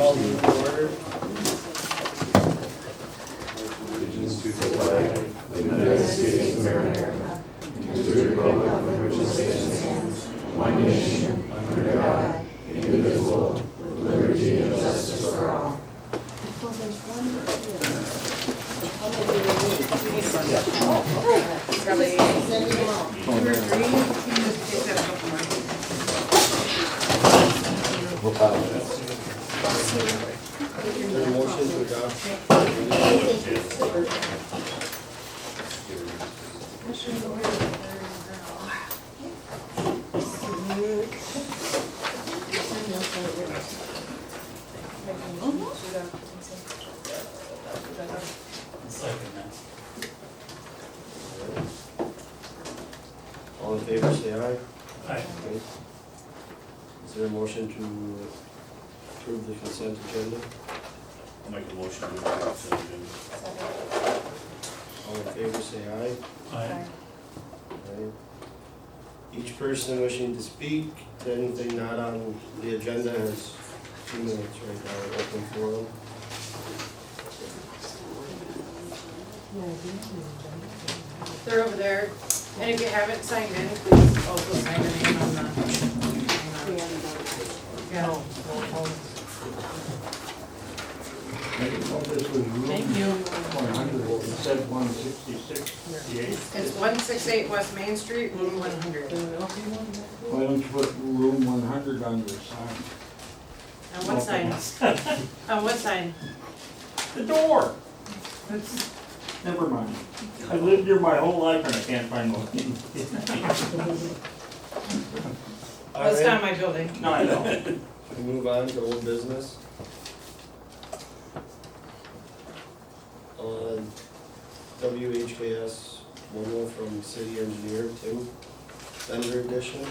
Call the meeting to order. Allegiance to the flag of the United States of America, and to the republic for which it stands, one nation, under God, indivisible, with liberty and justice for all. Probably two or three, just take that a couple more. Is there a motion to adopt? All in favor, say aye. Aye. Is there a motion to approve the consent agenda? I'll make a motion to approve the consent agenda. All in favor, say aye. Aye. Aye. Each person wishing to speak to anything not on the agenda has 2 minutes right now, open forum. They're over there, and if you haven't signed in, please also sign your name on the. Yeah. Thank you. 100, it said 166, It's 168 West Main Street, room 100. Why don't you put room 100 on your sign? On what sign? On what sign? The door! Never mind. I lived here my whole life and I can't find one. Well, it's not my building. No, I know. We move on to old business. WHKS memo from city engineer Tim, vendor edition.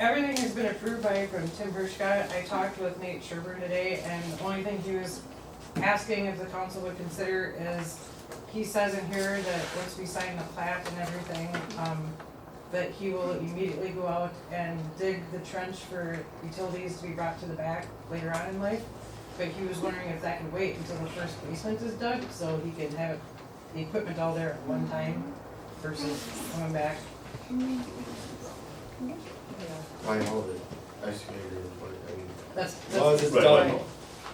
Everything has been approved from Tim Bershka. I talked with Nate Sherburne today, and the only thing he was asking if the council would consider is, he says in here that once we sign the plat and everything, that he will immediately go out and dig the trench for utilities to be brought to the back later on in life. But he was wondering if that could wait until the first basement is dug, so he can have the equipment all there at one time versus coming back. Why all the excavator, but I mean, That's well, it's Right. done,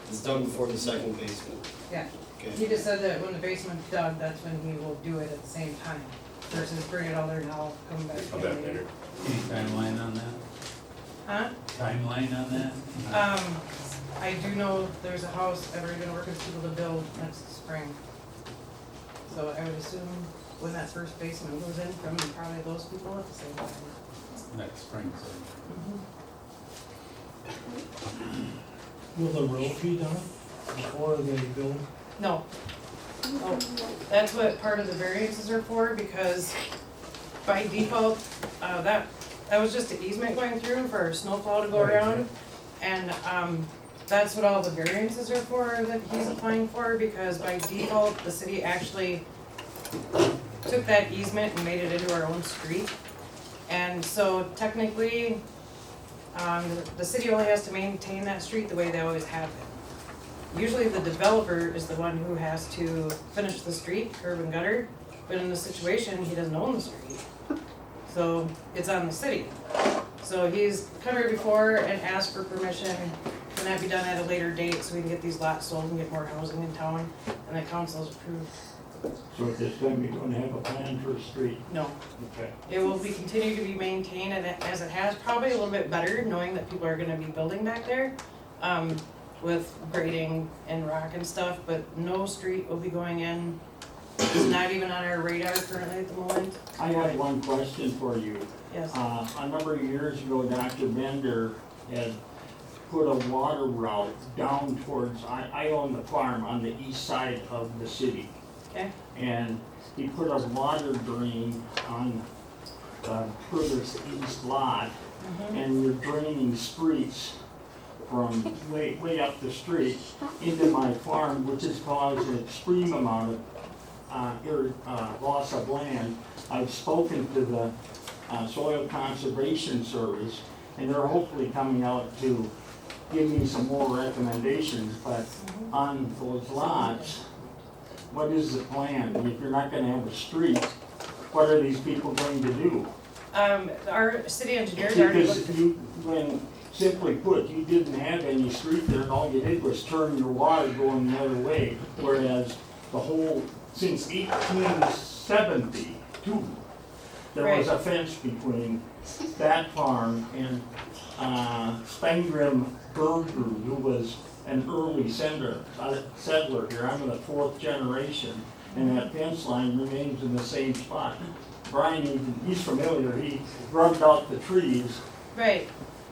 it's done before the second basement. Yeah. Okay. He just said that when the basement's dug, that's when he will do it at the same time versus bring it all there now, come back. Come back later. Any timeline on that? Huh? Timeline on that? I do know there's a house that we're gonna work with people to build next spring. So I would assume when that first basement goes in from probably those people at the same time. Next spring, so. Will the road be done before they build? No. Oh, that's what part of the variances are for, because by default, that was just an easement going through for snowplow to go Right, around. And, that's what all the variances are for that he's applying for, because by default, the city actually took that easement and made it into our own street. And so technically, the city only has to maintain that street the way they always have it. Usually the developer is the one who has to finish the street, curb and gutter, but in this situation, he doesn't own the street. So it's on the city. So he's come here before and asked for permission, can that be done at a later date so we can get these lots sold and get more housing in town, and the council's approved. So at this time, you're gonna have a plan for a street? No, Okay. it will be continue to be maintained and as it has, probably a little bit better, knowing that people are gonna be building back there, with grading and rock and stuff, but no street will be going in. It's not even on our radar currently at the moment. I have one question for you. Yes, A number of years ago, Dr. Bender had put a water route down towards, I own the farm on the east side of the city. okay, And he put a water drain on the furthest east lot, and you're draining streets from way up the street into my farm, which has caused an extreme amount of loss of land. I've spoken to the Soil Conservation Service, and they're hopefully coming out to give me some more recommendations, but on those lots, what is the plan? If you're not gonna have a street, what are these people going to do? Our city engineers already Because looked, you, when, simply put, you didn't have any street there, and all you did was turn your water going the other way, whereas the whole, since 1872, there was a fence between that farm and Spangrim Berger, who was an early settler here. I'm the 4th generation, and that fence line remains in the same spot. Brian, he's familiar, he grubbed out the trees, right,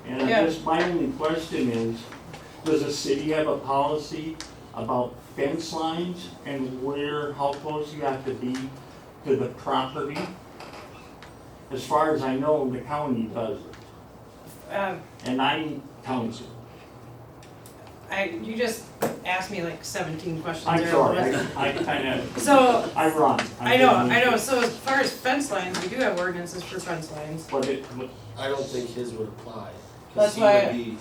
and I Yeah. guess my only question is, does the city have a policy about fence lines and where, how close you have to be to the property? As far as I know, the county does it, and I'm township. you just asked me like 17 questions I'm there. sorry, I kinda, So, I run. I know, so as far as fence lines, we do have ordinances for fence lines. But I don't think his would apply. 'Cause That's he why- would be,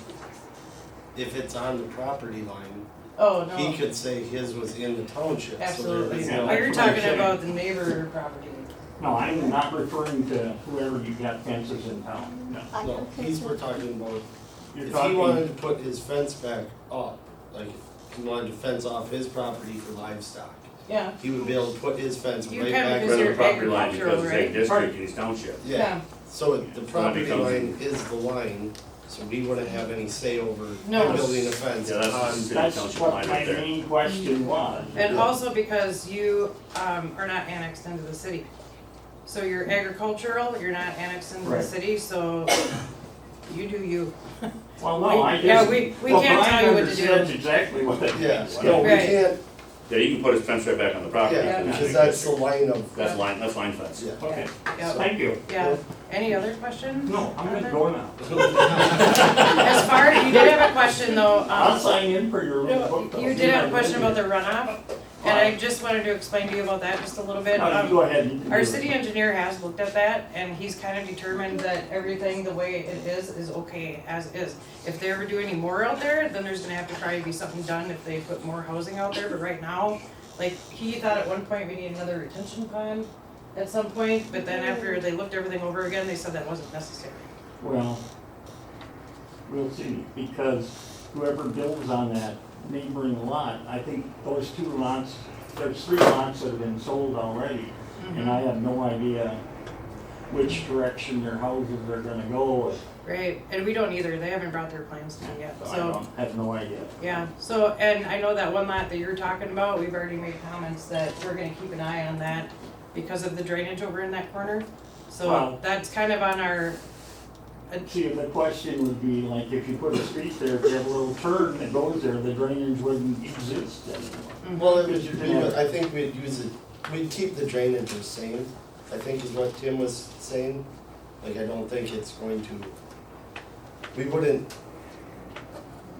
if it's on the property line, Oh, he no, could say his was in the township, so there absolutely. is Yeah, no. Oh, you're that's what I'm talking saying. about the neighbor property. no, I'm not referring to whoever you got fences in town, no. No, we're talking about, You're if he talking, wanted to put his fence back up, like, if he wanted to fence off his property for livestock, Yeah, he would be able to put his fence You right can back. because Right on you're the property line agricultural, because it's a right? district in East Township. Yeah, so the property becomes- line is the line, so we wouldn't have any say over No. building a fence Yeah, that's- on. that's Township what line my right there. main question was. and also because you, are not annexed into the city. So you're agricultural, you're not annexed into the Right. city, so you do you. Well, no, I Yeah, just. we well, can't Brian tell you what to do. understands exactly what it Yeah, is. no, we Right. can't, Yeah, you can put his fence right back on the property. yeah, Yeah. because that's the line of, That's line fence. yeah. Okay, Yeah, thank you. yeah. Any other questions? No, I'm gonna go now. As far, you did have a question though, I'll sign in for your little book. no, though. you did have a question about the runoff, and I just wanted to explain to you about that just a little bit. No, you go ahead. You can Our do it. city engineer has looked at that, and he's kind of determined that everything, the way it is okay as is. If they ever do any more out there, then there's gonna have to probably be something done if they put more housing out there, but right now, like, he thought at one point we need another retention pond at some point, but then after they looked everything over again, they said that wasn't necessary. Well, we'll see, because whoever builds on that neighboring lot, I think those 2 lots, there's 3 lots that have been sold already, and I have no idea which direction their houses are gonna go, Right, and we don't either, they haven't brought their plans to me yet, so I so, don't, have no idea. yeah, so, and I know that one lot that you're talking about, we've already made comments that we're gonna keep an eye on that because of the drainage over in that corner. So Wow. that's kind of on our, See, the question would be, like, if you put a street there, if you have a little turn that goes there, the drainage wouldn't exist anymore. Well, it would, we would, I think we'd use it, we'd keep the drainage the same, I think is what Tim was saying. Like, I don't think it's going to, we wouldn't,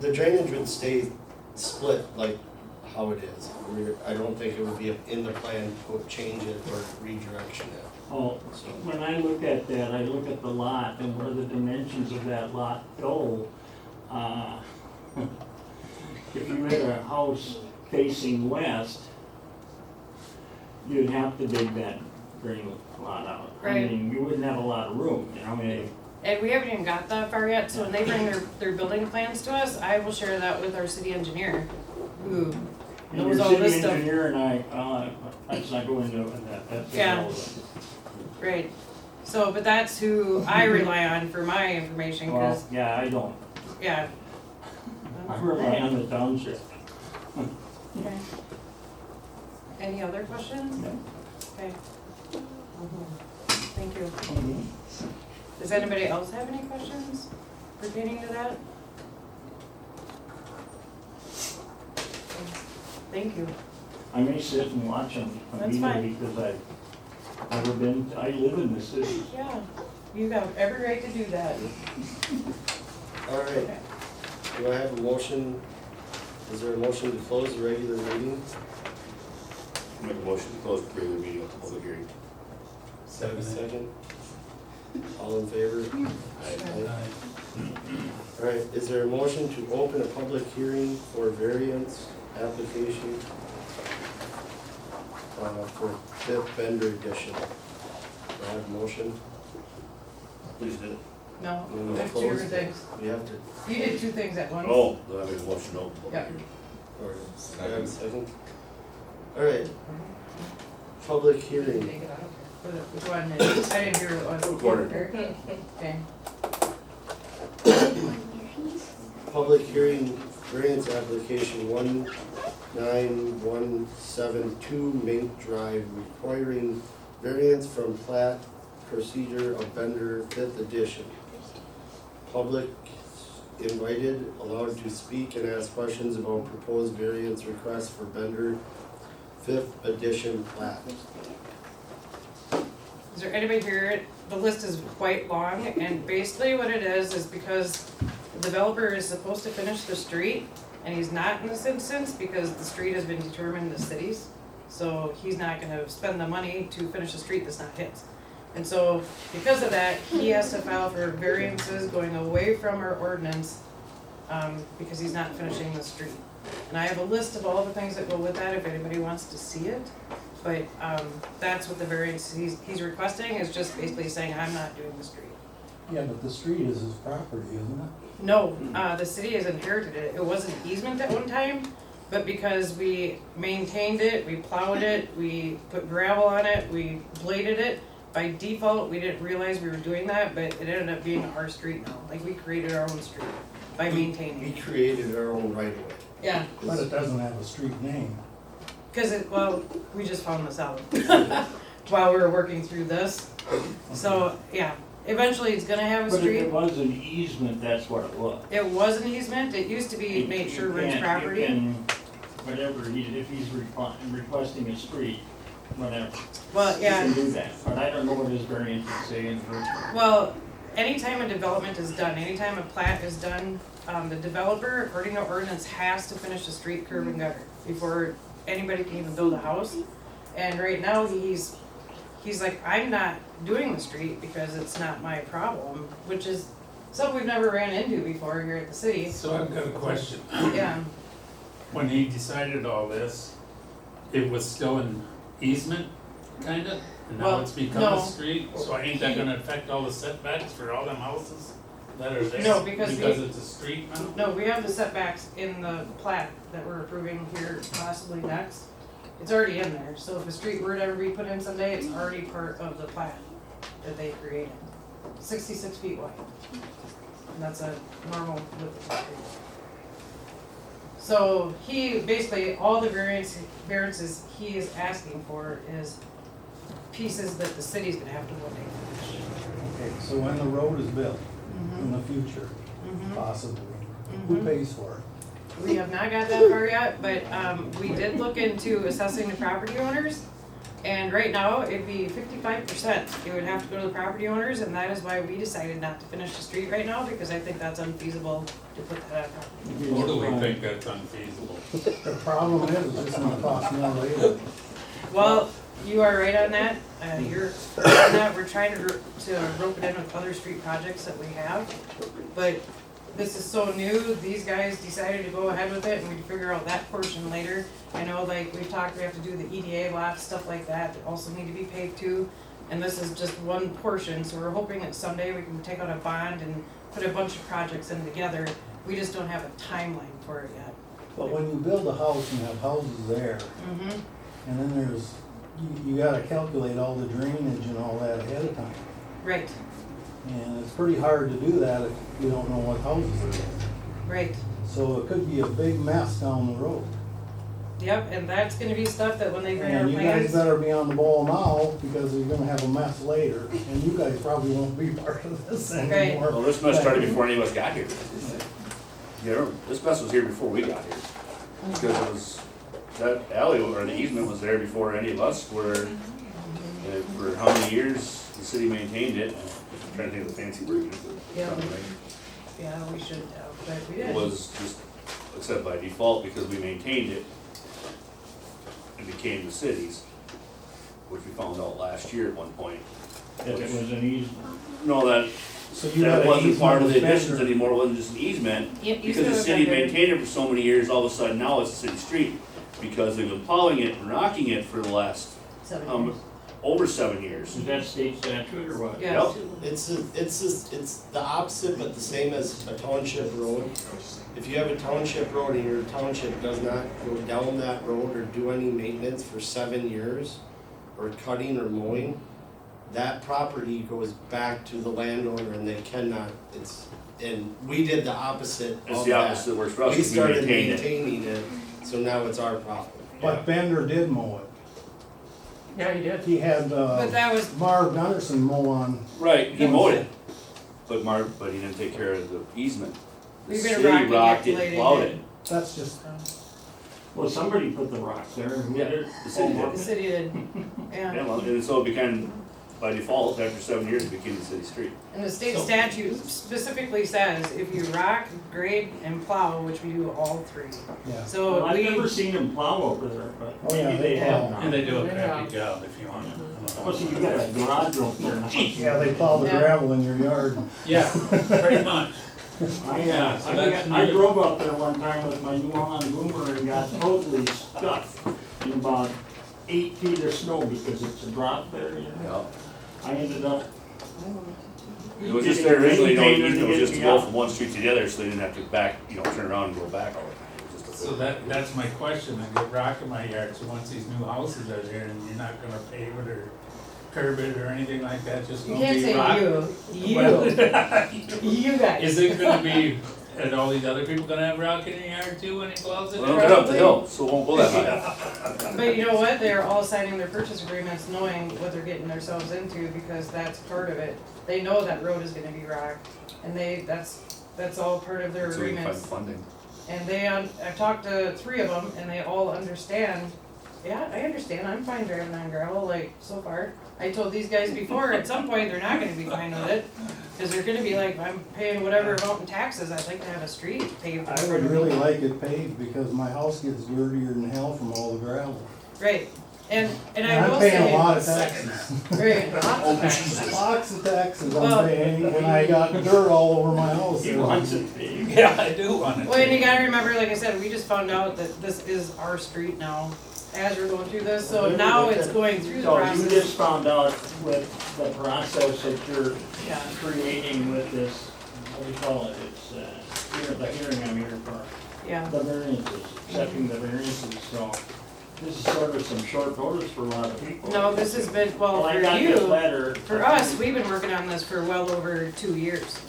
the drainage would stay split like how it is. I don't think it would be in the plan to change it or redirection it, Oh, so. when I look at that, I look at the lot and where the dimensions of that lot go. If you had a house facing west, you'd have to dig that drain lot out. Right. I mean, you wouldn't have a lot of room, you know, I mean, and we haven't even got that far yet, so when they bring their building plans to us, I will share that with our city engineer, who and knows your all this city stuff. engineer and let's not go into that, that's Yeah. irrelevant. Right, so, but that's who I rely on for my information, Well, cause, yeah, I don't, yeah. I rely on the township. Okay. Any other questions? No. Okay. Thank you. Does anybody else have any questions pertaining to that? Thank you. I may sit and watch them, That's fine. because I've never been, I live in the city. Yeah, you have every right to do that. All right, Okay. do I have a motion, is there a motion to close the regular meeting? Make a motion to close the regular meeting of the public hearing. Second. All in favor? Aye. Aye. Aye. Alright, is there a motion to open a public hearing for variance application for Fifth Bender Edition? Do I have a motion? Please do. No, No, there's two close. different things. We have to, You did two things at once. Oh, then I make a motion to open. public Yeah. hearing. or, do I have a second? Alright, public hearing. Take it out. Which one is, I didn't hear what was. Recorded. Okay. Public hearing variance application 19172 Mink Drive requiring variance from plat procedure of Bender Fifth Edition. Public invited, allowed to speak and ask questions about proposed variance request for Bender Fifth Edition plat. Is there anybody here? The list is quite long, and basically what it is because the developer is supposed to finish the street, and he's not in this instance because the street has been determined the city's. So he's not gonna spend the money to finish the street that's not his. And so because of that, he has to file for variances going away from our ordinance, because he's not finishing the street. And I have a list of all the things that go with that if anybody wants to see it. But that's what the variance he's requesting, is just basically saying, I'm not doing the street. Yeah, but the street is his property, isn't it? No, the city has inherited it. It was an easement at one time, but because we maintained it, we plowed it, we put gravel on it, we bladed it, by default, we didn't realize we were doing that, but it ended up being our street now. Like, we created our own street by maintaining We it. created our own right of way. Yeah, But it doesn't have a street name. because we just found this out while we were working through this. So, yeah, eventually it's gonna have a But if street. it was an easement, that's what it was. It was an easement, it used to be Nate You Sherburne's can't- property. you can, whatever, if he's requesting a street, whatever. Well, You yeah, can do that, but I don't know what his variance is saying for. well, anytime a development is done, anytime a plat is done, the developer, according to ordinance, has to finish the street, curb and gutter before anybody can even build a house. And right now, he's like, I'm not doing the street because it's not my problem, which is something we've never ran into before here at the city. So I've got a question. Yeah, When he decided all this, it was still an easement, kinda? And now Well, it's become no. a street, so ain't that gonna affect all the setbacks for all them houses that are there? No, because it's a street now? no, we have the setbacks in the plat that we're approving here possibly next. It's already in there, so if a street were to ever be put in someday, it's already part of the plat that they created. 66 feet wide. And that's a normal width of the street. So he, basically, all the variances he is asking for is pieces that the city's gonna have to one day finish. Okay, so when the road is built Mm-hmm. in the future, possibly, who pays for it? We have not got that far yet, but we did look into assessing the property owners. And right now, it'd be 55%. It would have to go to the property owners, and that is why we decided not to finish the street right now, because I think that's unfeasible to put that on property. Totally think that's unfeasible. The problem is, it's just gonna cost more later. Well, you are right on that. You're right on that. We're trying to rope it in with other street projects that we have. But this is so new, these guys decided to go ahead with it, and we can figure out that portion later. I know, like, we've talked, we have to do the EDA lots, stuff like that also need to be paid too. And this is just one portion, so we're hoping that someday we can take out a bond and put a bunch of projects in together. We just don't have a timeline for it yet. But when you build a house and have houses there, Mm-hmm. and then there's, you gotta calculate all the drainage and all that ahead of time. Right, And it's pretty hard to do that if you don't know what houses are there. right. So it could be a big mess down the road. Yep, and that's gonna be stuff that when they bring our And you guys plans. better be on the ball now, because you're gonna have a mess later, and you guys probably won't be part of this anymore. Well, this mess started before any of us got here. You know, this mess was here before we got here. Because it was, that alley or the easement was there before any of us were, for how many years the city maintained it. I'm trying to think of the fancy word. Yeah. Yeah, we should have, but we It didn't. was just, except by default, because we maintained it, it became the city's, which we found out last year at one point. If it was an easement. No, that, So you that have an wasn't part of the easement with additions Bender. anymore, wasn't just an easement. Yeah, Because the easement with city Bender. maintained it for so many years, all of a sudden now it's a city street. Because they've been plowing it and rocking it for the last, 7 um, years. over 7 years. Is that state statute or what? Yeah. Yep. It's the opposite, but the same as a township road. If you have a township road and your township does not go down that road or do any maintenance for 7 years, or cutting or mowing, that property goes back to the landowner and they cannot, and we did the opposite of that. It's the opposite works for us, We because we started maintained it. maintaining it, so now it's our problem. But Bender did mow it. Yeah, you did. He had, But that was, Marv Gunderson mow on, Right, he mowed it. But he didn't take care of the easement. The We've been city rocking it, rocked it, blading plowed it. it. that's just, Well, somebody put the rocks there, who Yeah, did it? the city the did. city did, Yeah, yeah. well, and so it became, by default, after 7 years, it became a city street. And the state So- statute specifically says if you rock, grade, and plow, which we do all three. yeah. So Well, I've we, never seen them plow over there, but Oh, yeah, maybe they they have plow. And now. they do a crappy job if you want to. Oh, so you got a garage up there now. Yeah, they plow the Yeah. gravel in your yard. Yeah, pretty much. I drove up there one time with my new lawn boomer and got totally stuck in about 8 feet of snow because it's a drop there, you know. I ended up, It was just there originally, no, Anything it was to just to get go me from one street to the other, so they didn't have to back, turn around and go back all the time. It was just a- So that's my question, I get rock in my yard, so once these new houses are there and you're not gonna pave it or curb it or anything like that, just you gonna can't be say rock? you, you guys. Is it gonna be, are all these other people gonna have rock in their yard too when he plows it? Well, get up the hill, so it won't go that high. But you know what, they're all signing their purchase agreements knowing what they're getting themselves into because that's part of it. They know that road is gonna be rocked and that's all part of their So we can find agreements. funding. And they, I've talked to 3 of them and they all understand, yeah, I understand, I'm fine driving on gravel, like, so far. I told these guys before, at some point, they're not gonna be fine with it, cause they're gonna be like, I'm paying whatever amount in taxes, I'd like to have a street paved in I front would of me. really like it paved because my house gets dirtier than hell from all the gravel. Right, and I And will I'm say. paying a lot of taxes. Right, lots of taxes. Lots of taxes Well- I'm paying, and I got dirt all over my house. he wants it paved. Yeah, I do want it. Well, and you gotta remember, like I said, we just found out that this is our street now, as we're going through this, so now it's going through the So you process. just found out with the process that you're Yeah, creating with this, what do you call it, it's, the hearing I'm here for, yeah. the variances, accepting the variances, so this is sort of some short notice for a lot of people. No, this has been, well, I for got this you, letter. for us, we've been working on this for well over 2 years.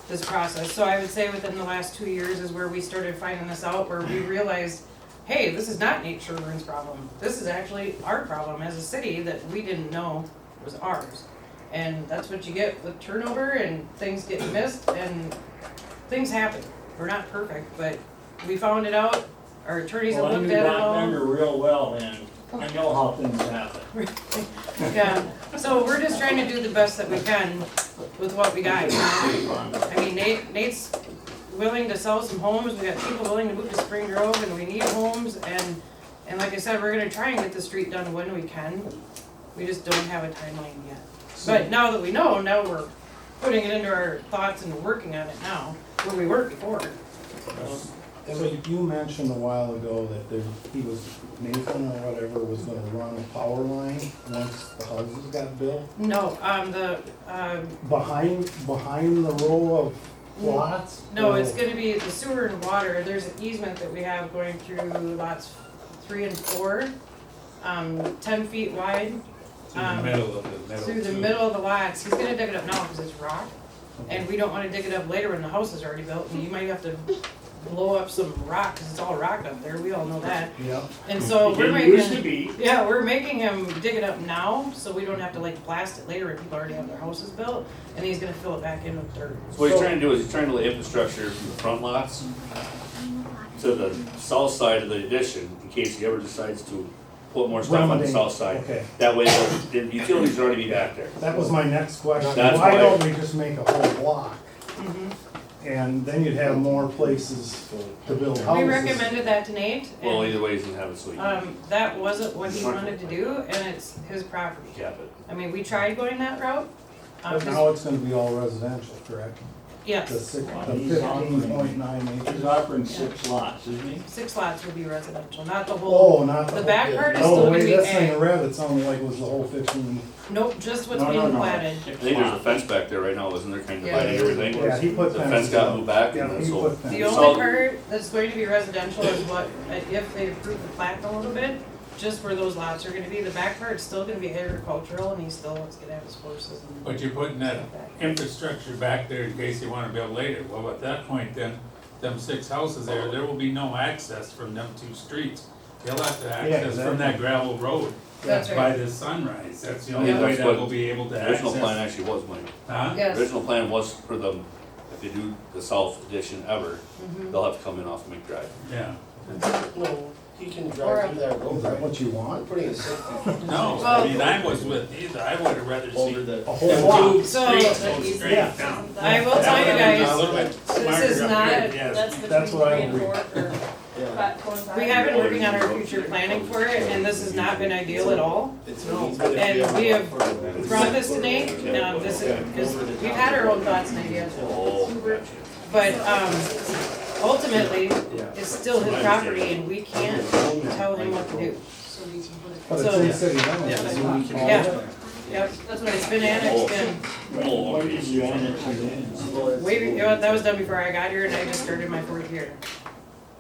This process, so I would say within the last 2 years is where we started finding this out, where we realized, hey, this is not Nate Sherburne's problem. This is actually our problem as a city that we didn't know was ours. And that's what you get with turnover and things get missed and things happen. We're not perfect, but we found it out, our attorneys have Well, I looked knew at it Doc all. Bender real well, and I know how things happen. Yeah, so we're just trying to do the best that we can with what we got, you know? I mean, Nate's willing to sell some homes, we got people willing to move to Spring Grove, and we need homes, and like I said, we're gonna try and get the street done when we can. We just don't have a timeline yet. But now that we know, now we're putting it into our thoughts and working on it now, where we weren't before. So you mentioned a while ago that Nathan or whatever was gonna run a power line once the houses got built. No, Behind the row of lots? no, it's Or- gonna be the sewer and water, there's an easement that we have going through lots 3 and 4, 10 feet wide. In the middle of the middle. Through the too. middle of the lots, he's gonna dig it up now because it's rock, and we don't wanna dig it up later when the house is already built, and you might have to blow up some rock, cause it's all rock up there, we all know that. Yep. And so It we're didn't used to making, be. yeah, we're making him dig it up now, so we don't have to like blast it later when people already have their houses built, and he's gonna fill it back in with dirt. So what he's trying to do is he's trying to lay infrastructure from the front lots to the south side of the addition, in case he ever decides to put more stuff on the Remedy. south side. Okay, That way, the utilities are already be back there. that was my next question. That's Why why- don't we just make a whole block? Mhm. And then you'd have more places to build houses. We recommended that to Nate, Well, and, either way, he's gonna have it so you can that wasn't what he wanted to do, and it's his property. cap it. I mean, we tried going that route, But now it's gonna be all residential, correct? The Yes, six, Well, the he's offering- 15.9 He's acres. offering 6 lots, isn't he? 6 lots would be residential, not the whole, Oh, not the the whole. back part is Oh, still the gonna way be that thing ag. read, it sounded like it was the whole 15. Nope, just what's No, no, being no, platted. 6 I think there's a lots. fence back there right now, isn't there, kind of Yeah. dividing everything? Yeah, he put The fences fence got up. moved back Yeah, and then he so. put The fences. only So- part that's going to be residential is what, if they approve the plat a little bit, just where those lots are gonna be, the back part's still gonna be agricultural, and he still is gonna have his horses and. But you're putting that stuff back. infrastructure back there in case you wanna build later. Well, at that point, then, them 6 houses there will be no access from them 2 streets. They'll have to access from that gravel road That's by right, the sunrise. That's the Yeah, only way that's that what will be able to The original plan access. actually was, Mike. Huh? yes. Original plan was for them, if they do the south addition ever, Mhm. they'll have to come in off McDrive. Yeah. No, he can drive through that road, Is that right? what you I'm want? putting a safety No, I mean, I was with either. I would have rather over seen the. A whole them lot. 2 So- streets go Yeah. straight down. I will tell you That would've been a guys, little bit this smarter is up not, here, yes. That's what I agree. Yeah. we have been working on our future planning for it, and this has not been ideal at all. It's an easement if And you have. we have brought this to Nate, now this is, because we've had our own thoughts and ideas. Oh, But, ultimately, it's still his property and we can't tell him what to do. But it's in city limits. Yeah. Yep, that's what it's been annexed in. When did you annex it in? Way, you know, that was done before I got here and I just started my 4th year.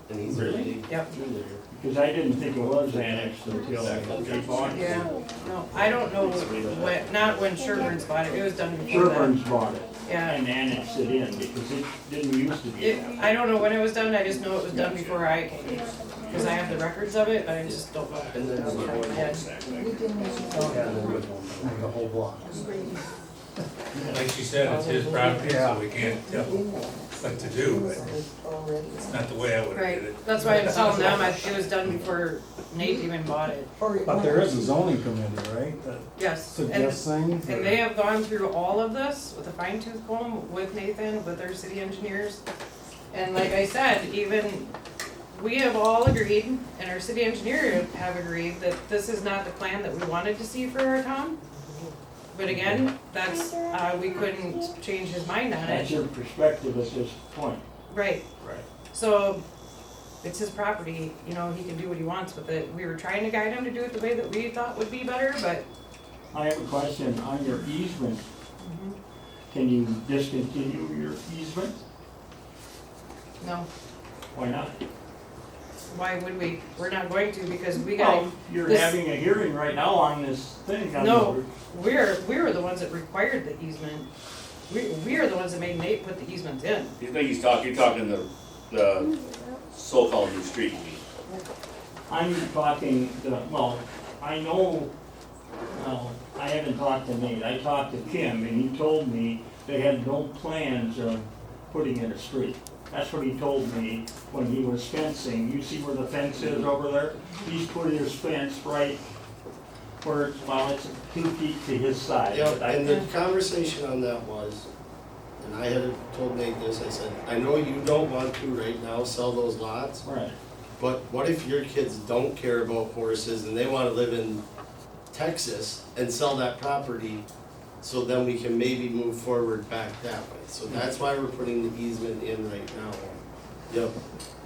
And he's Really? Yep. through there. Because I didn't think it was annexed until they bought it. Yeah, no, I don't know when, not when Sherburne's bought it, it was done before that. Sherburne's bought it Yeah. and annexed it in because it didn't used to be that way. I don't know when it was done, I just know it was done before I came. Cause I have the records of it, but I just don't know. And then off the top of my head. Like the whole block. Like she said, it's his property, so we can't tell what to do, but it's not the way I would have did Right, it. that's why I'm telling them, it was done before Nate even bought it. But there is a zoning committee, right, that Yes, and, suggests things? and they have gone through all of this with a fine tooth comb with Nathan, with our city engineers. And like I said, even, we have all agreed, and our city engineer have agreed, that this is not the plan that we wanted to see for our town. But again, that's, we couldn't change his mind on That's it. your perspective at this point. Right, Right. so, it's his property, you know, he can do what he wants with it. We were trying to guide him to do it the way that we thought would be better, but, I have a question on your easement. Can you discontinue your easement? no, Why not? why would we? We're not going to, because we got, Well, you're this- having a hearing right now on this thing. on No. we were the ones that required the easement. We are the ones that made Nate put the easements in. You think you're talking the so-called new street, you mean? I'm talking, well, I know, well, I haven't talked to Nate, I talked to Kim, and he told me they had no plans of putting in a street. That's what he told me when he was fencing. You see where the fence is over there? He's put his fence right where, well, it's 2 feet to his side. Yeah, but I- and the conversation on that was, and I had told Nate this, I said, I know you don't want to right now sell those lots, Right, but what if your kids don't care about horses and they wanna live in Texas and sell that property? So then we can maybe move forward back that way, so that's why we're putting the easement in right now. Yep,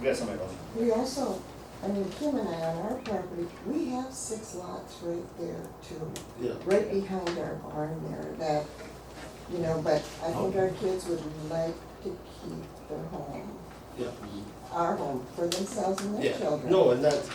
We got somebody else. We also, I mean, Kim and I on our property, we have 6 lots right there too, yeah, right behind our barn there that, you know, but I think our kids would like to keep their home, yeah, our home for themselves and their yeah, children. no, and that's,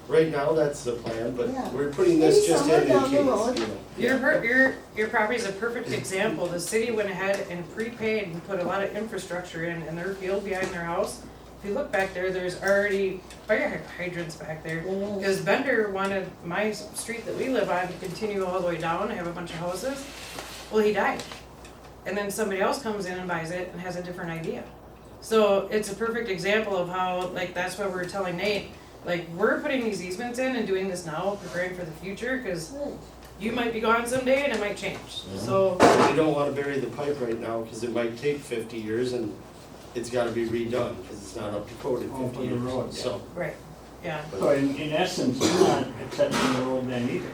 right now, that's the plan, but Yeah. we're putting this Maybe just somewhere in down the case, road. you know. Your property is a perfect example. The city went ahead and prepaid and put a lot of infrastructure in their field behind their house. If you look back there, there's already fire hydrants back there. There is. Because Bender wanted my street that we live on to continue all the way down, have a bunch of houses. Well, he died. And then somebody else comes in and buys it and has a different idea. So it's a perfect example of how, like, that's why we're telling Nate, like, we're putting these easements in and doing this now, preparing for the future, because Right. you might be gone someday and it might change. So, We don't wanna bury the pipe right now, cause it might take 50 years and it's gotta be redone, cause it's not up to code in Oh, 50 for the years, road, yeah. so. right, yeah. so in essence, you're not accepting the road then either.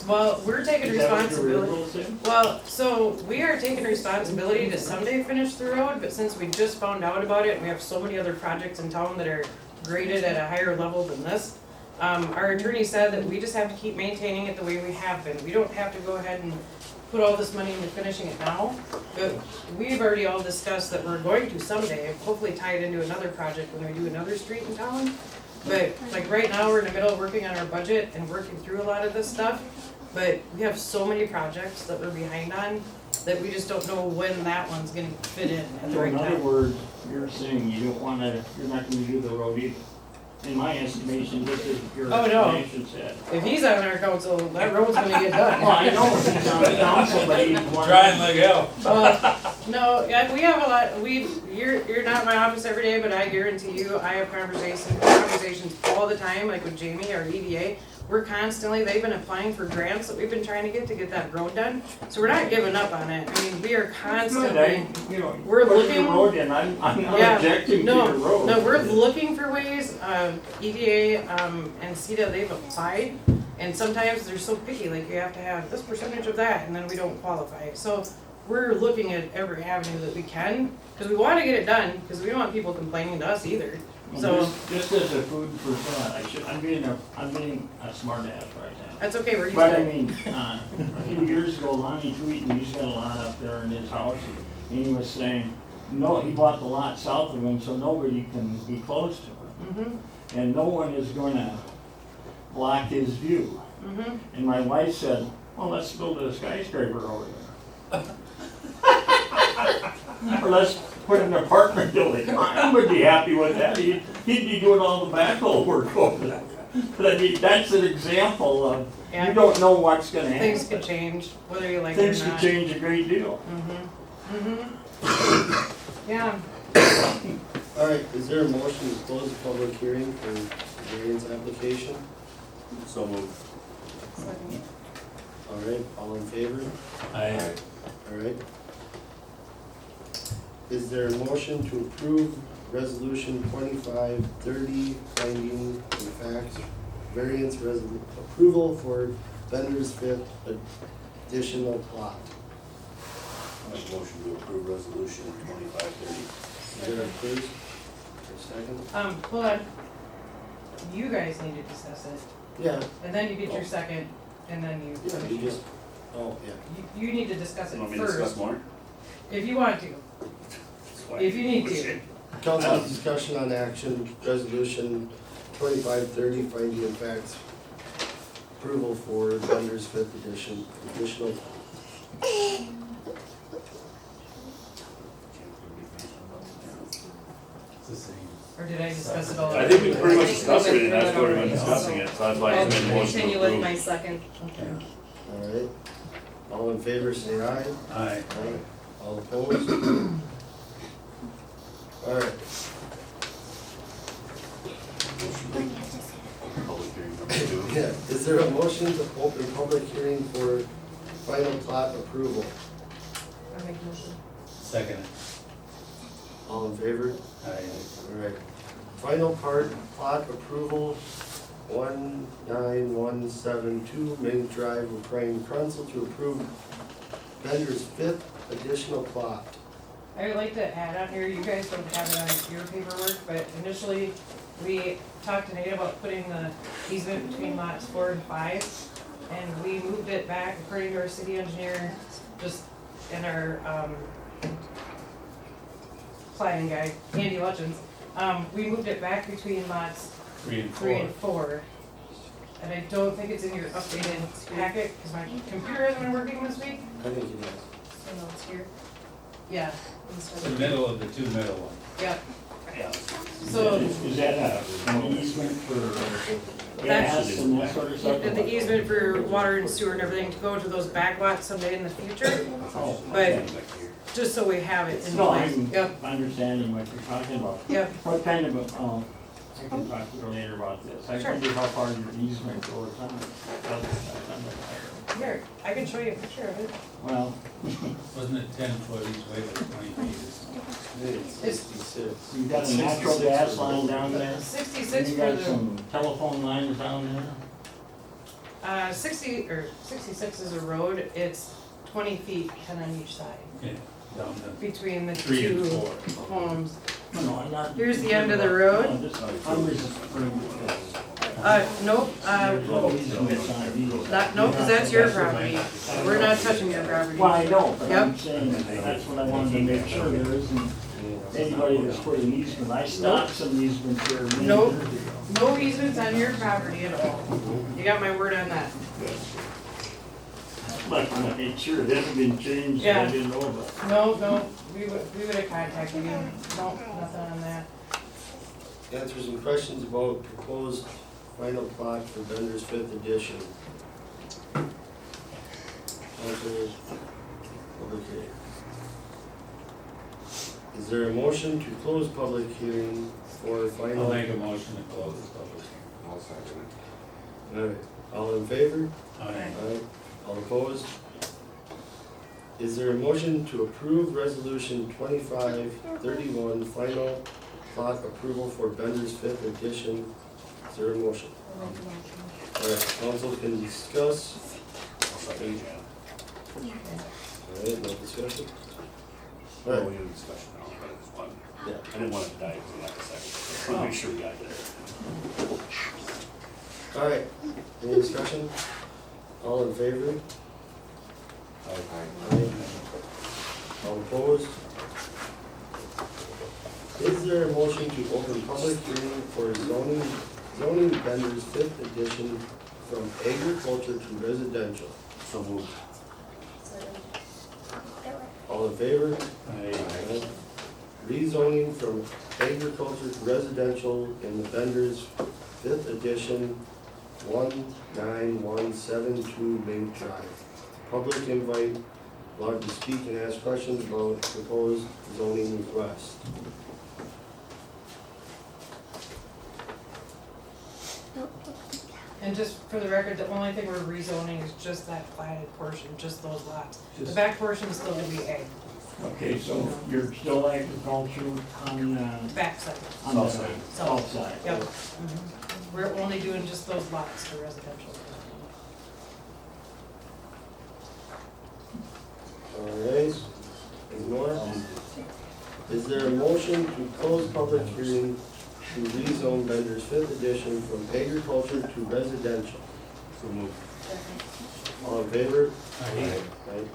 Well, we're taking Is that what your responsibility. railroad said? Well, so we are taking responsibility to someday finish the road, but since we just found out about it, and we have so many other projects in town that are graded at a higher level than this, our attorney said that we just have to keep maintaining it the way we have been. We don't have to go ahead and put all this money into finishing it now, but we've already all discussed that we're going to someday, hopefully tie it into another project when we do another street in town. But like right now, we're in the middle of working on our budget and working through a lot of this stuff. But we have so many projects that we're behind on that we just don't know when that one's gonna fit in at the So right in other time. words, you're saying you don't wanna, you're not gonna do the road either. In my estimation, this is your Oh, no. estimation said. If he's on our council, that road's gonna get Well, I done. know he's on the council, but he's one. Trying like hell. No, yeah, we have a lot, you're not in my office every day, but I guarantee you, I have conversations all the time, like with Jamie, our EDA. We're constantly, they've been applying for grants that we've been trying to get that road done, so we're not giving up on it. I mean, we are Good, constantly. you know, We're put looking- your road in, I'm not Yeah, objecting to no, your road. No, we're looking for ways, EDA, and CETA, they've applied, and sometimes they're so picky, like you have to have this percentage of that, and then we don't qualify. So we're looking at every avenue that we can, because we wanna get it done, because we don't want people complaining to us either. So, Just as a food for thought, I'm being a smart ass right now. that's okay, we're used But I to it. mean, a few years ago, Lonnie Tweeten, he's got a lot up there in his house, and he was saying, no, he bought the lot south of him, so nobody can be close to him. Mm-hmm, And no one is gonna block his view. mm-hmm. And my wife said, well, let's build a skyscraper over there. Or let's put an apartment building. I would be happy with that. He'd be doing all the backhoe work over there. But I mean, that's an example of, Yeah. you don't know what's gonna happen. Things could change, whether you like it or not. Things could change a great deal. Mm-hmm, mm-hmm. Yeah, Alright, is there a motion to close the public hearing for variance application? So moved. Alright, all in favor? I, Alright. Is there a motion to approve resolution 2530, finding the facts, variance approval for vendor's fifth additional plot? Make a motion to approve resolution 2530. Is there a first or second? hold on. You guys need to discuss it, Yeah, and then you get your second, and then you yeah, finish you it. just, oh, yeah. You need to discuss it You want me to discuss first, more? if you want to. If you need to. Council discussion on action, resolution 2530, finding of facts, approval for vendor's fifth edition, additional. it's the same. Or did I discuss it all? I think we pretty much discussed it, and that's why we've been discussing it, so that's why I'll it's been a motion to continue with approve. my second. Alright, all in favor, say aye. I, Aye. All opposed? Alright, Public hearing number 2. yeah, is there a motion to open public hearing for final plot approval? I make a motion. second, All in favor? I, Alright, final part, plot approval, 19172 Main Drive, requiring council to approve vendor's fifth additional plot. I would like to add on here, you guys don't have it on your paperwork, but initially, we talked to Nate about putting the easement between lots 4 and 5, and we moved it back according to our city engineer, just in our, planning guy, Andy Lutchins. We moved it back between lots 3 and 3 4. and 4. And I don't think it's in your updated packet, because my computer hasn't been working this week. I think it is. So no, it's here. Yeah, It's the middle of the two middle ones. yeah. So, Is that an easement for gas and that sort of stuff? the easement for water and sewer and everything to go to those back lots someday in the future, Oh, but okay. just so we have it in No, place. I'm Yep, understanding what you're talking about. yep. What kind of a, I can talk to you later about this. I Sure. wonder how far your easement goes on. Here, I can show you a picture of it. Well, Wasn't it 10 foot each way, like 20 feet or something? It's 66. you got a natural gas line down there, and 66 you for got the, some telephone lines down there. 66 is a road, it's 20 feet, 10 on each side, Yeah, down to between the 3 and two 4. homes. No, I'm not. Here's the end of the road. No, this- I'm just referring to this. Nope, No, he's on the side, he's- no, cause that's your property, we're not touching your property. Well, I know, but I'm Yep. saying, that's what I wanted to make sure there isn't anybody that's put an easement. I stopped some easements there many Nope. years ago. No easements on your property at all, you got my word on that. But I want to make sure it hasn't been changed, Yeah. I didn't know about. No, we would have contacted you, no, nothing on that. Answer some questions about proposed final plot for Bender's 5th edition. Council, public hearing. Is there a motion to close public hearing for I'll final? make a motion to close this public hearing. I'll second it. Alright, all in favor? Aye. Aye. All opposed? Is there a motion to approve resolution 2531, final plot approval for Bender's 5th edition? Is there a motion? Alright, council can discuss. I'll second Jan. Alright, no discussion? Well, Alright, we had a discussion now, but it's one. yeah. I didn't want it to die because we had a second. I want to make sure we got there. Alright, any discussion? All in favor? Aye. All opposed? Is there a motion to open public hearing for zoning Bender's 5th edition from agriculture to residential? So moved. All in favor? Aye. Rezoning from agriculture to residential in the Bender's 5th edition, 19172 Mink Drive. Public invite, allowed to speak and ask questions about proposed zoning request. And just for the record, the only thing we're rezoning is just that platted portion, just those lots. The back portion is still gonna be ag, Okay, so you're still agriculture on, back side, on the South side. south side? yep. We're only doing just those lots for residential. Alright, ignore. Is there a motion to close public hearing to rezone Bender's 5th edition from agriculture to residential? So moved. All in favor? Aye. Right.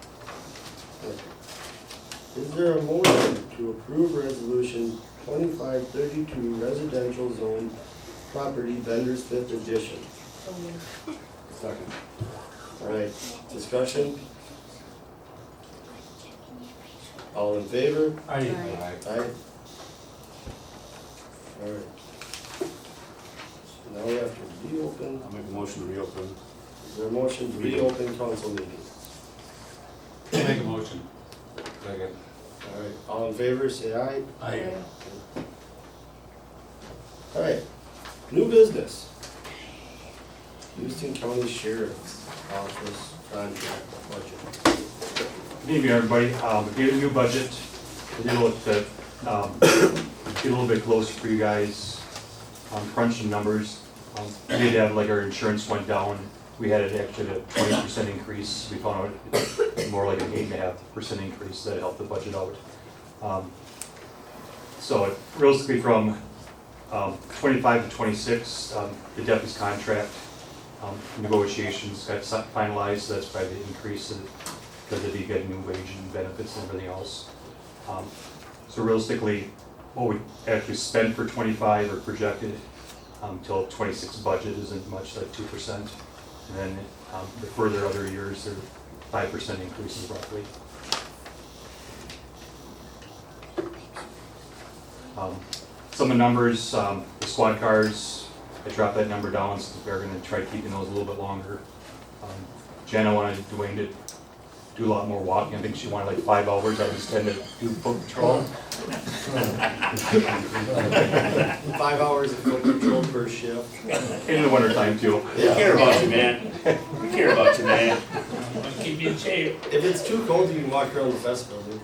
Is there a motion to approve resolution 2532 residential zone property Bender's 5th edition? Second. Alright, discussion? All in favor? Aye. Aye. Alright. Now we have to reopen, I'll make a motion to reopen. is there a motion to reopen council meeting? I'll make a motion. Second. Alright, all in favor, say aye. Aye. Alright, new business. Houston County Sheriff's Office contract budget. Good evening, everybody. We gave a new budget, a little bit, get a little bit closer for you guys, crunching numbers. We did have, like, our insurance went down. We had it actually at a 20% increase. We found out it's more like an 8.5% increase that helped the budget out. So realistically from 25 to 26, the deputy's contract negotiations got finalized, so that's by the increase because they'd be getting new wage and benefits and everything else. So realistically, what we actually spent for 25 or projected till 26 budget isn't much, like 2%. And then the further other years, they're 5% increases roughly. Some of the numbers, the squad cars, I dropped that number down, so we're gonna try keeping those a little bit longer. Jana wanted Dwayne to do a lot more walking, I think she wanted like 5 hours out of his 10 to do foot patrol. 5 hours of foot patrol per shift. In the winter time too. We care about you, man. We care about you, man. Keep you in shape. If it's too cold, you can walk around the fest building.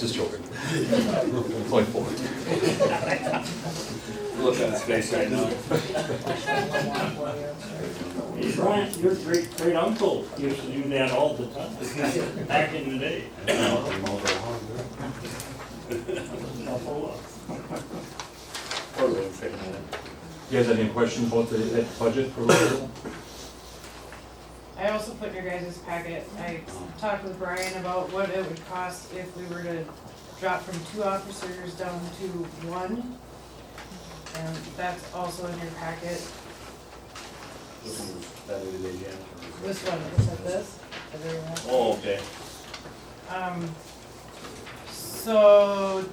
Just joking. It's only 4. Look at his face right now. Brian, your great uncle used to do that all the time, back in the day. Buffalo. Totally figured it out. You guys have any questions about the budget proposal? I also put in your guys' packet, I talked with Brian about what it would cost if we were to drop from 2 officers down to 1. And that's also in your packet. That would be the janitor. This one, is that this? The very last one? Oh, okay. So,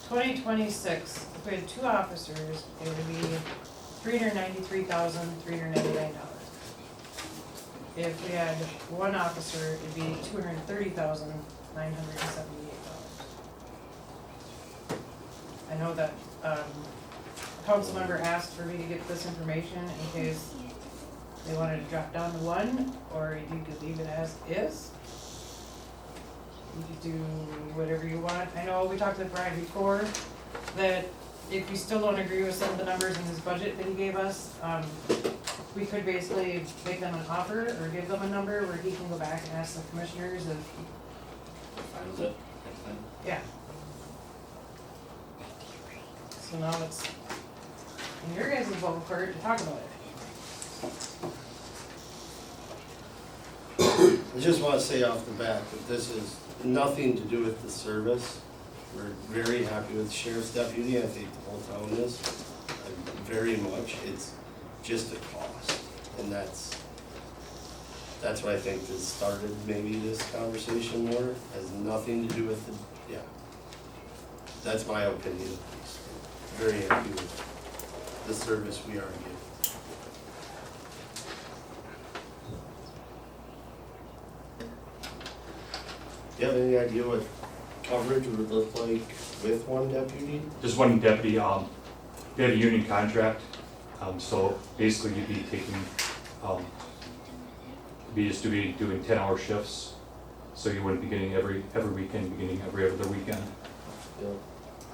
2026, if we had 2 officers, it would be $393,399. If we had 1 officer, it'd be $230,978. I know that, a council member asked for me to get this information in case they wanted to drop down to 1, or you could leave it as is. You could do whatever you want. I know we talked with Brian before, that if you still don't agree with some of the numbers in his budget that he gave us, we could basically make them an offer or give them a number where he can go back and ask the commissioners if, Fine with it? Next time? yeah. So now it's in your guys' vocal court to talk about it. I just wanna say off the bat that this is nothing to do with the service. We're very happy with the sheriff's deputy, I think the whole town is, very much, it's just a cost. And that's why I think this started, maybe this conversation more, has nothing to do with the, yeah. That's my opinion, very happy with the service we are getting. Do you have any idea what coverage would look like with 1 deputy? Just 1 deputy, they have a union contract, so basically you'd be taking, be doing 10-hour shifts, so you wouldn't be getting every weekend, you'd be getting every other weekend. Yeah.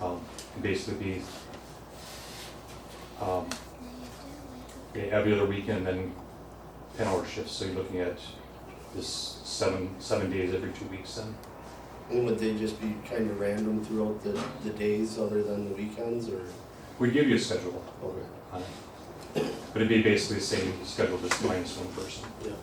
And basically be, every other weekend, then 10-hour shifts, so you're looking at this 7 days every 2 weeks then. And would they just be kind of random throughout the days other than the weekends, or? We give you a schedule Okay. on it, but it'd be basically the same schedule, just minus 1 person. Yeah.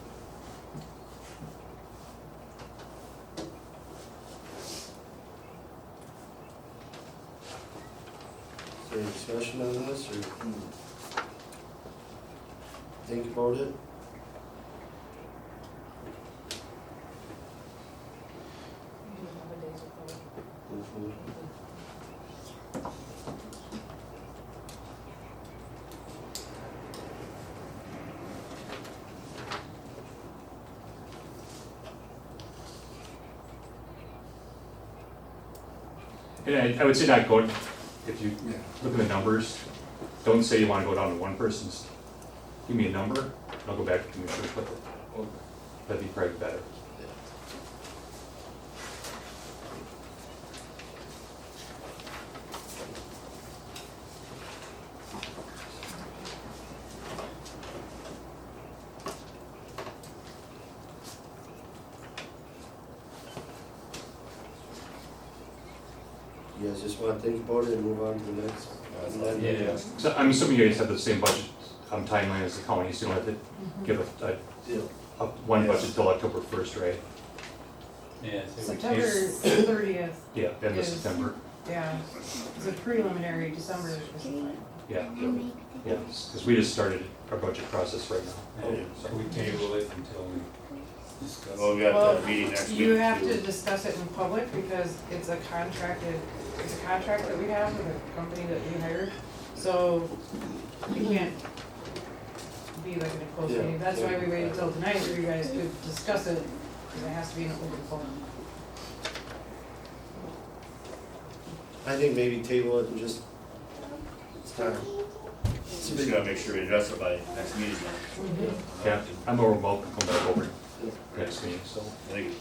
Is there any discussion on this, or think about it? Mhm. And I would say not going, if you look at the numbers, don't say you wanna go down to 1 person, just give me a number, and I'll go back to commissioners with it. That'd be probably better. You guys just wanna think about it and move on to the next? Yeah. So I'm assuming you guys have the same budget, timeline as the county, so you don't have to give Yeah. one budget till October 1st, right? Yeah, so we September can't- 30th, Yeah, end of Yes. September, yeah, it's a preliminary, December is the line. yeah, yeah, because we just started our budget process right now. Yeah, so we table it until we discuss. Well, we got Well, that meeting next week. you have too. to discuss it in public because it's a contract that we have with a company that we hired. So you can't be like in a closed Yeah. meeting. That's why we waited till tonight where you guys could discuss it, because it has to be in an open forum. I think maybe table it and just, it's time. So we just gotta make sure we address it by next meeting. Yeah, I'm more welcome to come back over next meeting, so. I think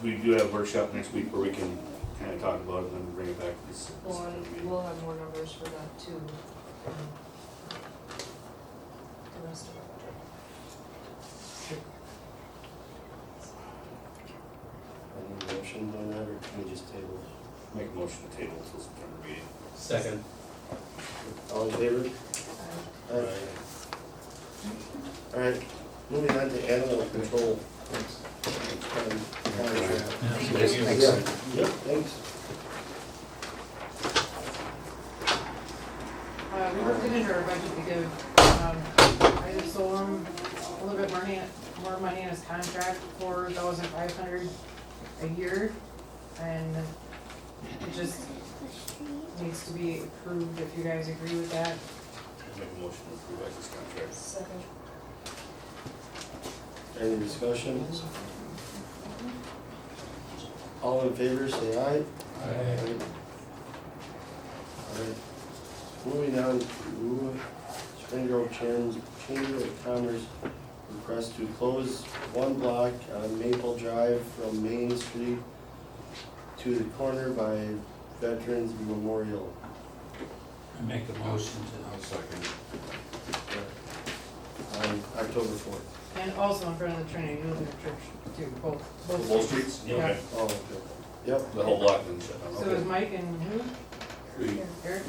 we do have a workshop next week where we can kinda talk about it and then bring it back to this. We'll have more numbers for that too. The rest of our budget. Any motions on that, or can we just table it? Make a motion to table until September meeting. Second. All in favor? Aye. Alright, moving on to animal control. Contract. Thank Yeah, yep, thanks. We worked it into our budget to give, I just sold him a little bit more money in his contract, 4,500 a year. And it just needs to be approved if you guys agree with that. Make a motion to approve this contract. Second. Any discussion? All in favor, say aye. Alright, moving on to Spring Grove Chamber of Commerce request to close one block on Maple Drive from Main Street to the corner by Veterans Memorial. I make a motion to. Second. On October 4th. And also in front of the Trinity Lutheran Church too, both. Both streets? Yeah. Okay. Oh, okay. Yep. The whole block then shut down, So is okay. Mike and who? Three. Eric?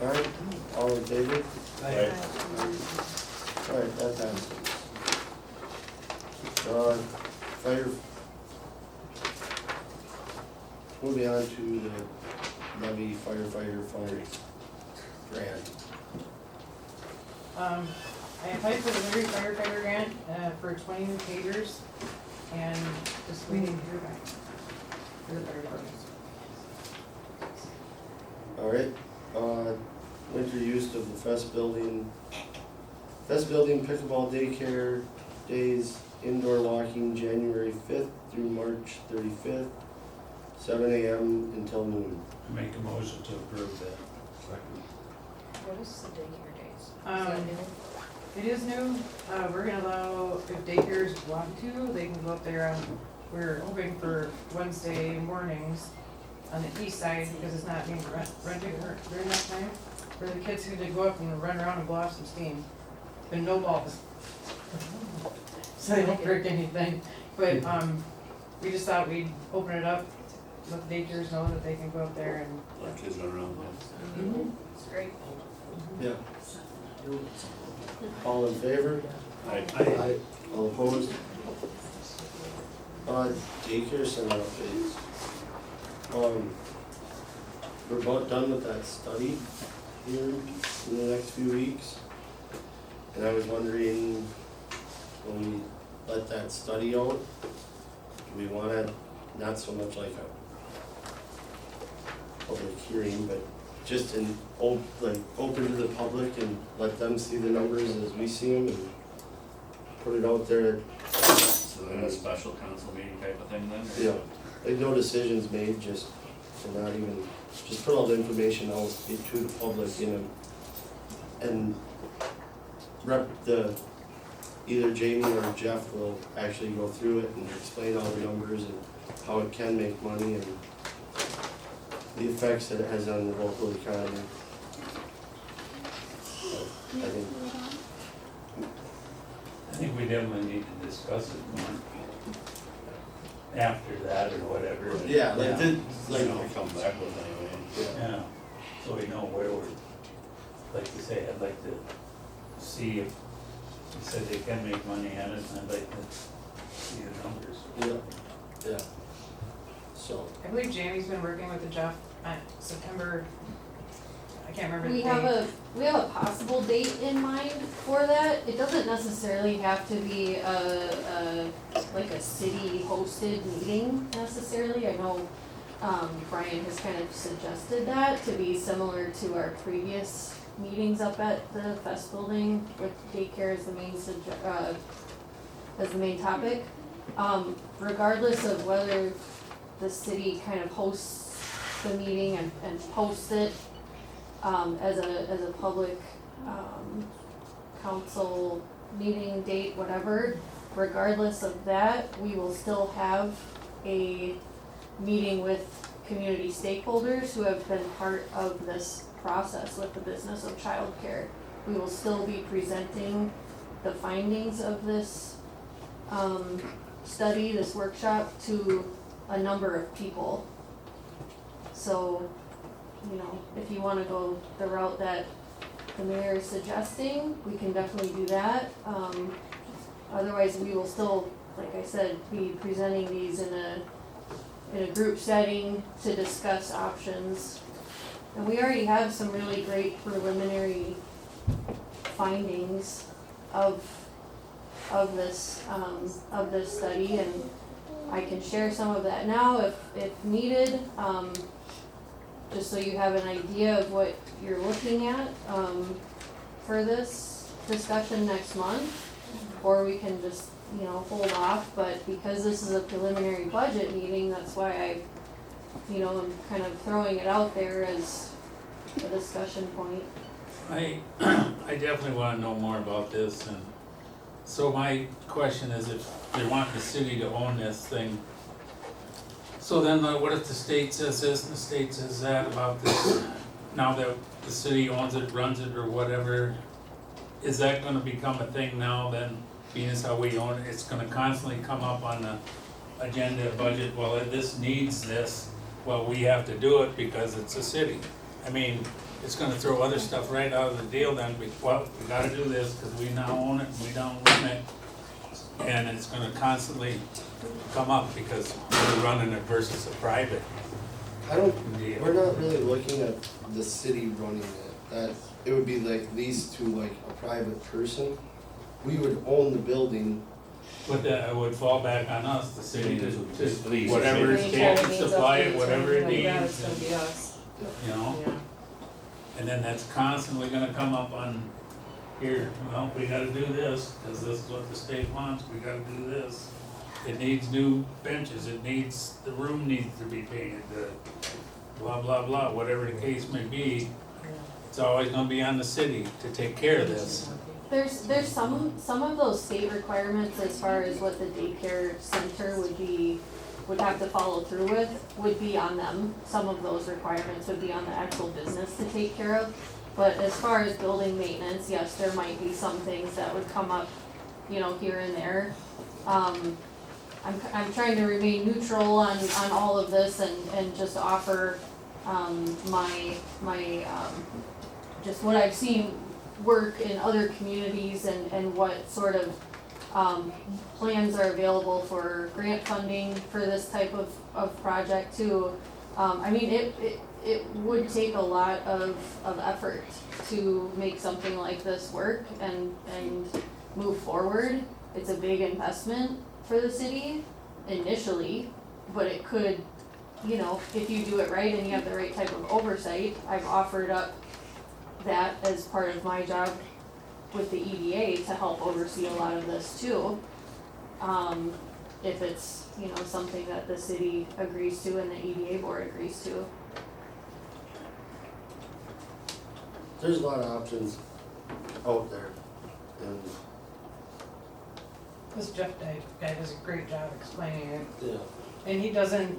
Alright, all in favor? Aye. Alright, that passes. Fire. Moving on to the levy firefighter fund grant. I applied for the Liberty firefighter grant, for 20 new pagers, and just waiting to hear back for the fire department. Alright, winter use of the Fest Building pickleball daycare days, indoor walking January 5th through March 35th, 7 AM until noon. I make a motion to approve that. What is the daycare days? Is Um, that new? It is new, we're gonna allow, if daycares want to, they can go up there on, we're hoping for Wednesday mornings on the east side, because it's not being rented during that time, for the kids who did go up and run around and blow off some steam, but no balls. So they don't break anything, but, we just thought we'd open it up, let the daycares know that they can go up there and. Let kids run around, It's great. Yeah. All in favor? Aye. All opposed? Daycare center updates. We're about done with that study here in the next few weeks. And I was wondering, when we let that study out, do we wanna, not so much like a public hearing, but just open to the public and let them see the numbers as we see them and put it out there. So then a special council meeting type of thing then? or- Yeah, like no decisions made, just, to not even, just put all the information out to the public, you know. And either Jamie or Jeff will actually go through it and explain all the numbers and how it can make money and the effects that it has on the local economy. So, I think we definitely need to discuss it more after that or whatever. yeah, like, Like, come back with anyway. Yeah, so we know where we're, like you say, I'd like to see if, you said they can make money on it, and I'd like to see the numbers. yeah. So, I believe Jamie's been working with the Jeff on September, I can't remember the We date. have a possible date in mind for that. It doesn't necessarily have to be like a city hosted meeting necessarily. I know, Brian has kind of suggested that to be similar to our previous meetings up at the Fest Building with daycare as the main topic. Regardless of whether the city kind of hosts the meeting and posts it as a public council meeting date, whatever, regardless of that, we will still have a meeting with community stakeholders who have been part of this process with the business of childcare. We will still be presenting the findings of this study, this workshop, to a number of people. So, you know, if you wanna go the route that the mayor is suggesting, we can definitely do that. Otherwise, we will still, like I said, be presenting these in a group setting to discuss options. And we already have some really great preliminary findings of this study, and I can share some of that now if needed, just so you have an idea of what you're looking at, for this discussion next month. Or we can just, you know, hold off, but because this is a preliminary budget meeting, that's why I, you know, I'm kind of throwing it out there as a discussion point. I definitely wanna know more about this, and so my question is, if they want the city to own this thing, so then what if the state says this and the state says that about this? Now that the city owns it, runs it, or whatever, is that gonna become a thing now then, being as how we own it, it's gonna constantly come up on the agenda budget, well, this needs this, well, we have to do it because it's a city. I mean, it's gonna throw other stuff right out of the deal then, well, we gotta do this because we now own it and we don't run it. And it's gonna constantly come up because we're running it versus a private deal. We're not really looking at the city running it, that, it would be like leased to like a private person. We would own the building. But that would fall back on us, the city, to Lease. whatever it Anytime takes, needs supply it, updates or whatever it anything like that, needs, it's gonna be us, you know? yeah. And then that's constantly gonna come up on here, well, we gotta do this, cause this is what the state wants, we gotta do this. It needs new benches, the room needs to be painted, blah, blah, blah, whatever the case may be. It's always gonna be on the city to take care of this. There's some of those state requirements as far as what the daycare center would have to follow through with, would be on them. Some of those requirements would be on the actual business to take care of. But as far as building maintenance, yes, there might be some things that would come up, you know, here and there. I'm trying to remain neutral on all of this and just offer, my just what I've seen work in other communities and what sort of plans are available for grant funding for this type of project too. I mean, it would take a lot of effort to make something like this work and move forward. It's a big investment for the city initially, but it could, you know, if you do it right and you have the right type of oversight. I've offered up that as part of my job with the EDA to help oversee a lot of this too. If it's, you know, something that the city agrees to and the EDA board agrees to. There's a lot of options out there, and, This Jeff guy does a great job explaining it, yeah. and he doesn't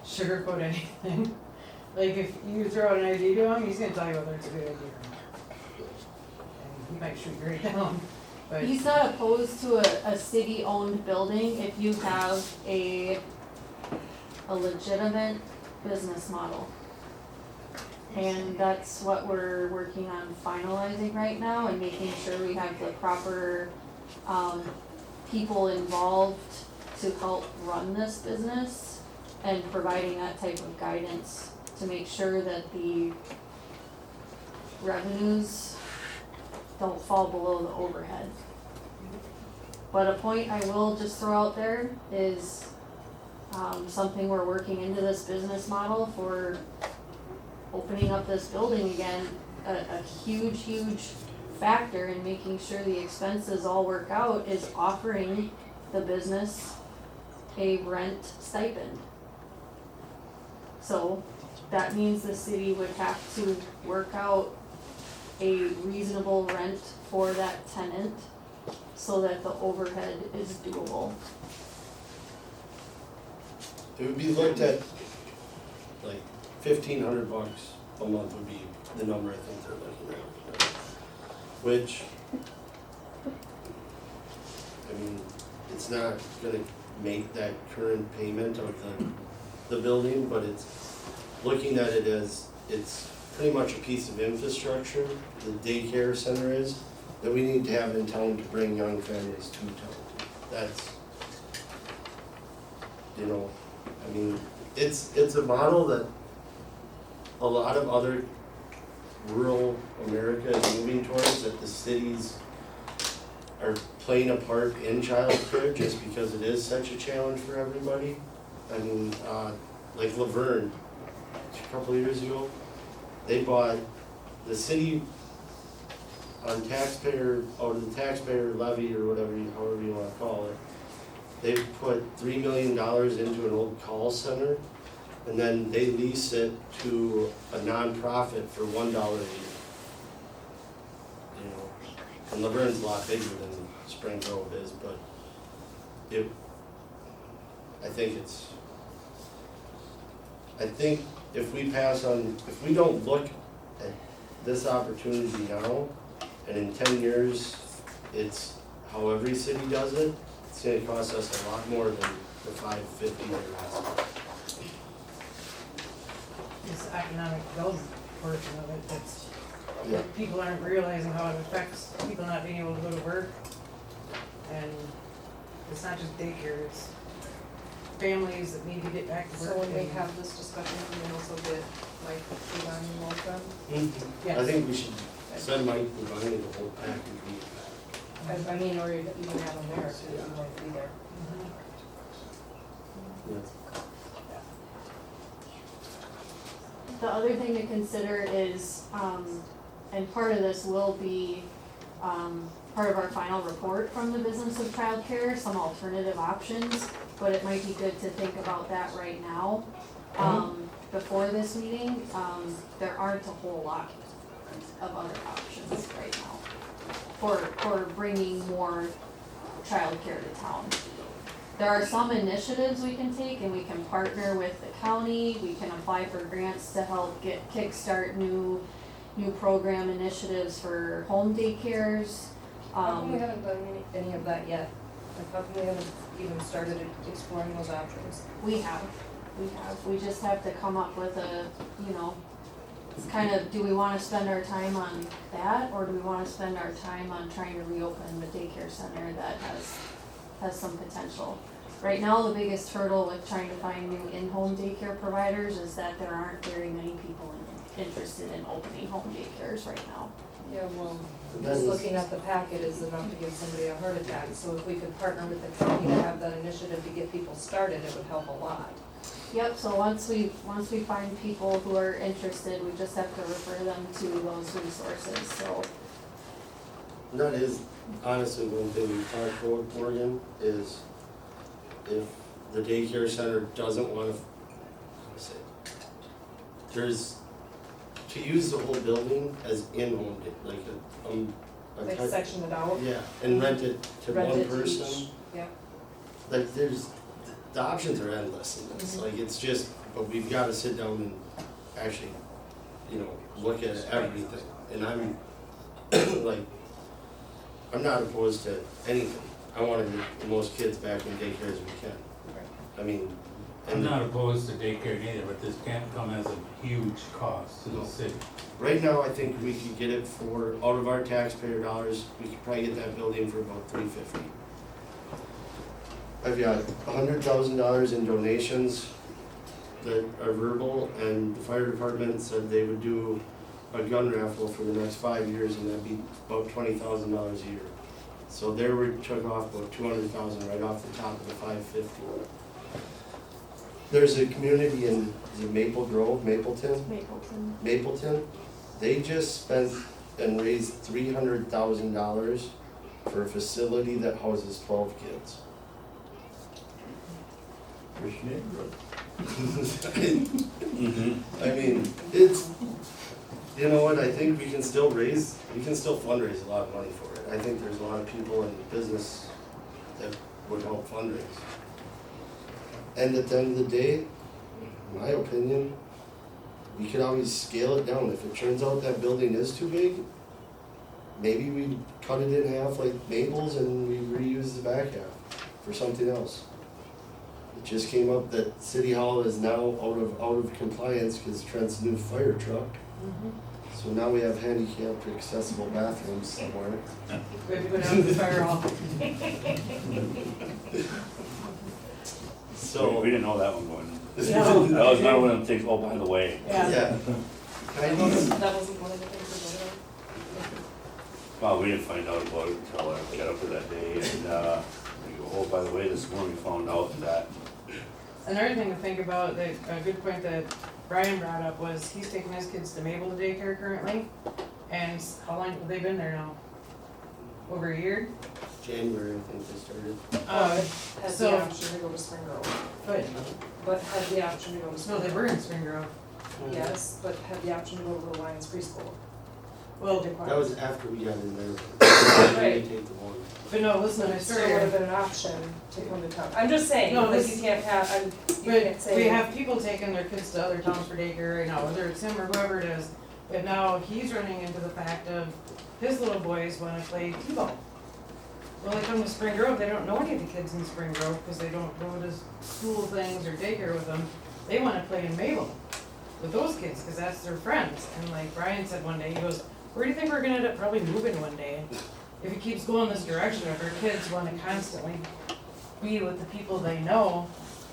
sugarcoat anything. Like, if you throw out an idea to him, he's gonna tell you whether it's a good idea or not. And he might shoot you right down, but. He's not opposed to a city-owned building if you have a legitimate business model. And that's what we're working on finalizing right now and making sure we have the proper, people involved to help run this business and providing that type of guidance to make sure that the revenues don't fall below the overhead. But a point I will just throw out there is, something we're working into this business model for opening up this building again, a huge factor in making sure the expenses all work out is offering the business a rent stipend. So that means the city would have to work out a reasonable rent for that tenant so that the overhead is doable. it would be looked at, like, $1,500 a month would be the number I think they're looking at. Which, I mean, it's not gonna make that current payment of the building, but it's looking at it as, it's pretty much a piece of infrastructure, the daycare center is, that we need to have in town to bring young families to town. That's, you know, I mean, it's a model that a lot of other rural America is moving towards, that the cities are playing a part in childcare just because it is such a challenge for everybody. I mean, like Laverne, a couple of years ago, they bought, the city on taxpayer, out of the taxpayer levy or whatever, however you wanna call it, they put $3 million into an old call center, and then they lease it to a nonprofit for $1 a year. You know, and Laverne's a lot bigger than Spring Grove is, but I think if we pass on, if we don't look at this opportunity now, and in 10 years, it's how every city does it, it's gonna cost us a lot more than the $550 they're asking. This economic development portion of it, that's, Yeah. people aren't realizing how it affects people not being able to go to work. And it's not just daycare, it's families that need to get back to work. So when we and- have this discussion, can we also get Mike to on both of them? Yes. I think we should send Mike Levine the whole package. I mean, or you can have them there if you want to be there. Yeah. The other thing to consider is, and part of this will be, part of our final report from the business of childcare, some alternative options, but it might be good to think about that right now. Before this meeting, there aren't a whole lot of other options right now for bringing more childcare to town. There are some initiatives we can take, and we can partner with the county, we can apply for grants to help kickstart new program initiatives for home daycares. How come we haven't done any of that yet? Like, how come we haven't even started exploring those options? We just have to come up with a, it's kind of, do we wanna spend our time on that, or do we wanna spend our time on trying to reopen the daycare center that has some potential? Right now, the biggest hurdle with trying to find new in-home daycare providers is that there aren't very many people interested in opening home daycares right now. Yeah, well, That just is- looking at the packet is enough to give somebody a heart attack, so if we could partner with the county to have that initiative to get people started, it would help a lot. Yep, so once we find people who are interested, we just have to refer them to those resources, so. And that is honestly one thing we talked about, Morgan, is if the daycare center doesn't wanna, say, there's, to use the whole building as in-home, like a Like type- section it out. yeah, and rent it to Rent one it to person. each, yeah. Like there's, the options are endless in this, like it's just, but we've gotta sit down and actually, look at everything. And I'm, like, I'm not opposed to anything. I wanna get the most kids back in daycare as we can. I mean, I'm and not opposed to daycare either, but this can't come as a huge cost to No. the city. right now, I think we could get it for, out of our taxpayer dollars, we could probably get that building for about $350. I've got $100,000 in donations that are verbal, and the fire department said they would do a gun raffle for the next 5 years, and that'd be about $20,000 a year. So there we took off about $200,000 right off the top of the $550. There's a community in, is it Maple Grove, Mapleton? Mapleton, they just spent and raised $300,000 for a facility that houses 12 kids. Which neighborhood? I mean, it's, you know what, I think we can still fundraise a lot of money for it. I think there's a lot of people in business that would help fundraise. And at the end of the day, in my opinion, we could always scale it down. If it turns out that building is too big, maybe we cut it in half like Maples and we reuse the back half for something else. It just came up that City Hall is now out of compliance because Trent's new fire truck. So now we have handicapped accessible bathrooms somewhere. We have to go down to the fire hall. So, We didn't know that one going. No. That was another one of the things, oh, by the way. Yeah. yeah. That wasn't one of the things we voted on. Well, we didn't find out about it until I got up there that day and, we go, oh, by the way, this morning we found out that. Another thing to think about, that, a good point that Brian brought up was he's taking his kids to Mabel daycare currently. And how long have they been there now? Over a year? January, I think they started. Has so- the option to go to Spring Grove, but had the option to go to No, Spring they Grove. were in Spring Grove. Yes, but had the option to go to the Lions preschool. Well, That was after we got in there. Right. Take the one. but no, listen, I It still started would have been an option to come to town. I'm just saying, No, like, this- you can't have, you can't But say. we have people taking their kids to other towns for daycare right now, whether it's him or whoever it is. But now he's running into the fact of his little boys wanna play t-ball. Well, they come to Spring Grove, they don't know any of the kids in Spring Grove, cause they don't go to school things or daycare with them. They wanna play in Mabel with those kids, cause that's their friends. And like Brian said one day, he goes, where do you think we're gonna end up probably moving one day? If it keeps going this direction, if our kids wanna constantly be with the people they know,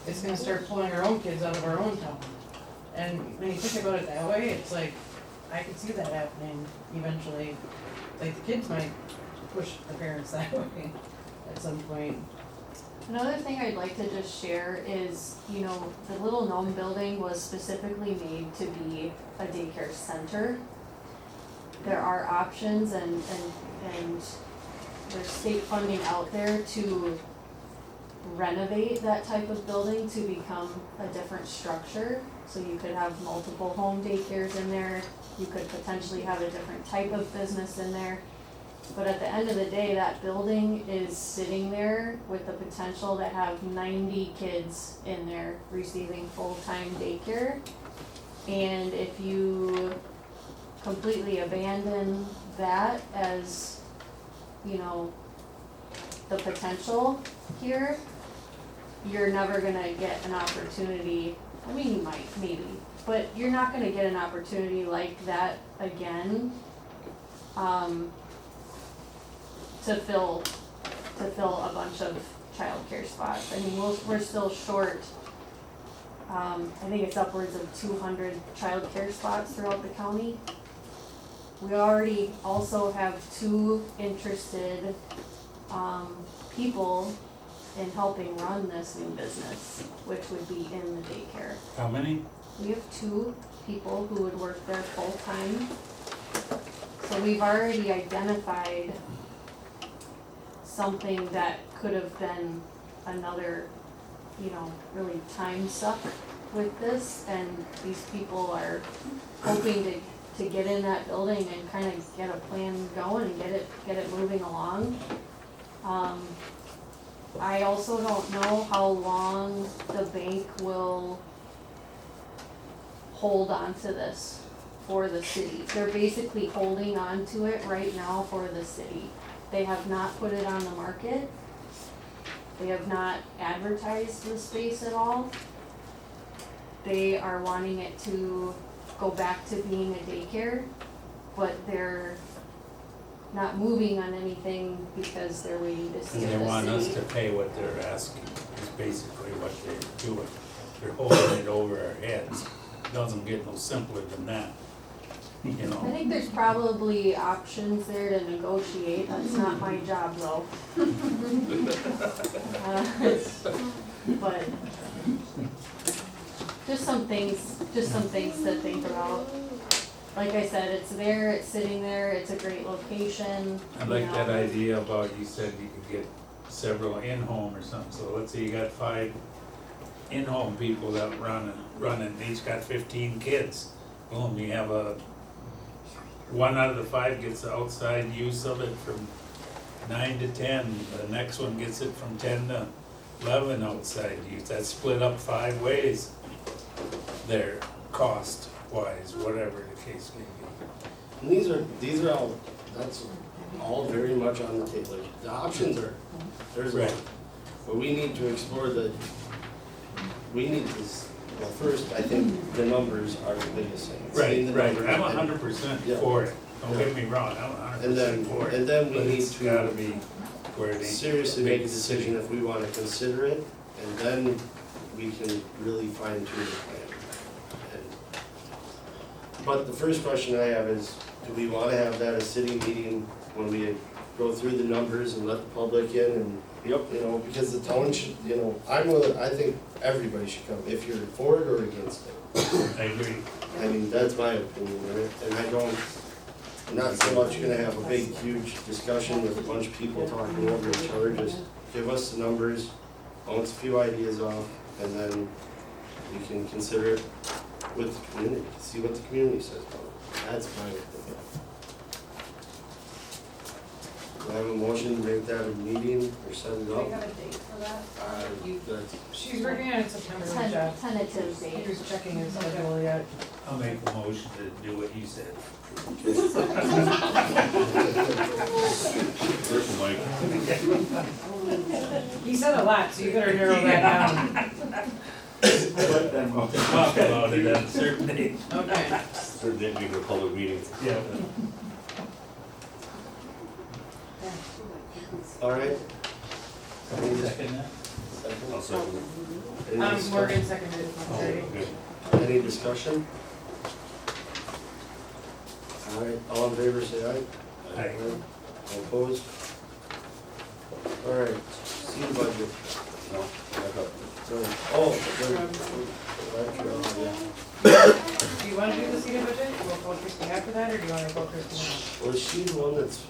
it's gonna start pulling our own kids out of our own town. And when you think about it that way, it's like, I could see that happening eventually. Like, the kids might push the parents that way at some point. Another thing I'd like to just share is, you know, the Little Gnome building was specifically made to be a daycare center. There are options and there's state funding out there to renovate that type of building to become a different structure. So you could have multiple home daycares in there, you could potentially have a different type of business in there. But at the end of the day, that building is sitting there with the potential to have 90 kids in there receiving full-time daycare. And if you completely abandon that as, you know, the potential here, you're never gonna get an opportunity. I mean, you might, maybe, but you're not gonna get an opportunity like that again, to fill a bunch of childcare spots. I mean, we're still short, I think it's upwards of 200 childcare spots throughout the county. We already also have 2 interested, people in helping run this new business, which would be in the daycare. How many? We have 2 people who would work there full-time. So we've already identified something that could have been another, you know, really time suck with this, and these people are hoping to get in that building and kind of get a plan going and get it moving along. I also don't know how long the bank will hold on to this for the city. They're basically holding on to it right now for the city. They have not put it on the market. They have not advertised the space at all. They are wanting it to go back to being a daycare, but they're not moving on anything because they're waiting to see And if they want the us city. to pay what they're asking, is basically what they're doing. They're holding it over our heads. Doesn't get no simpler than that, you I know? think there's probably options there to negotiate, that's not my job though. But just some things to think about. Like I said, it's there, it's sitting there, it's a great location, I you like know. that idea about, you said you could get several in-home or something, so let's say you got 5 in-home people that run it, each got 15 kids. Boom, you have one out of the 5 gets the outside use of it from 9 to 10, the next one gets it from 10 to 11 outside use, that's split up 5 ways there, cost-wise, whatever the case may be. And these are all, that's all very much on the table. Like, the options are, there's a lot. Right. But we need to explore we need to, well, first, I think the numbers are the biggest thing. Seeing the Right, numbers I'm and- 100% Yeah. for it, don't get me wrong, I'm And 100% for it. and then we But need it's gotta to be where it ain't. seriously make a decision if we wanna consider it, and then we can really fine tune the plan. But the first question I have is, do we wanna have that a city meeting when we go through the numbers and let the public in and, Yep. you know, because the town should, you know, I think everybody should come, if you're for it or against it. I agree. I mean, that's my opinion, right? And I don't, I'm not so much gonna have a big, huge discussion with a bunch of people talking over each other, just give us the numbers, bounce a few ideas off, and then we can consider it with the community, see what the community says about it. That's my opinion. Do I have a motion to make that a meeting or set it Do up? we have a date for that? That's, She's working on it September, with Jeff. Tentative date. He's checking his schedule yet. I'll make a motion to do what you said. First, Mike. He said a lot, so you better narrow that down. Let them talk about it at a certain date. Okay. Certainly didn't make a public meeting. Yeah. all right? Any dis- Second that? I'll second it. any discussion? Morgan seconded it, sorry. Okay. Any discussion? All right, all in favor, say aye. Aye. All opposed? All right, C budget. No, back up. Oh, yeah. Do you wanna do the city budget? We'll call Christie after that, or do you wanna call Christie Was she the one that's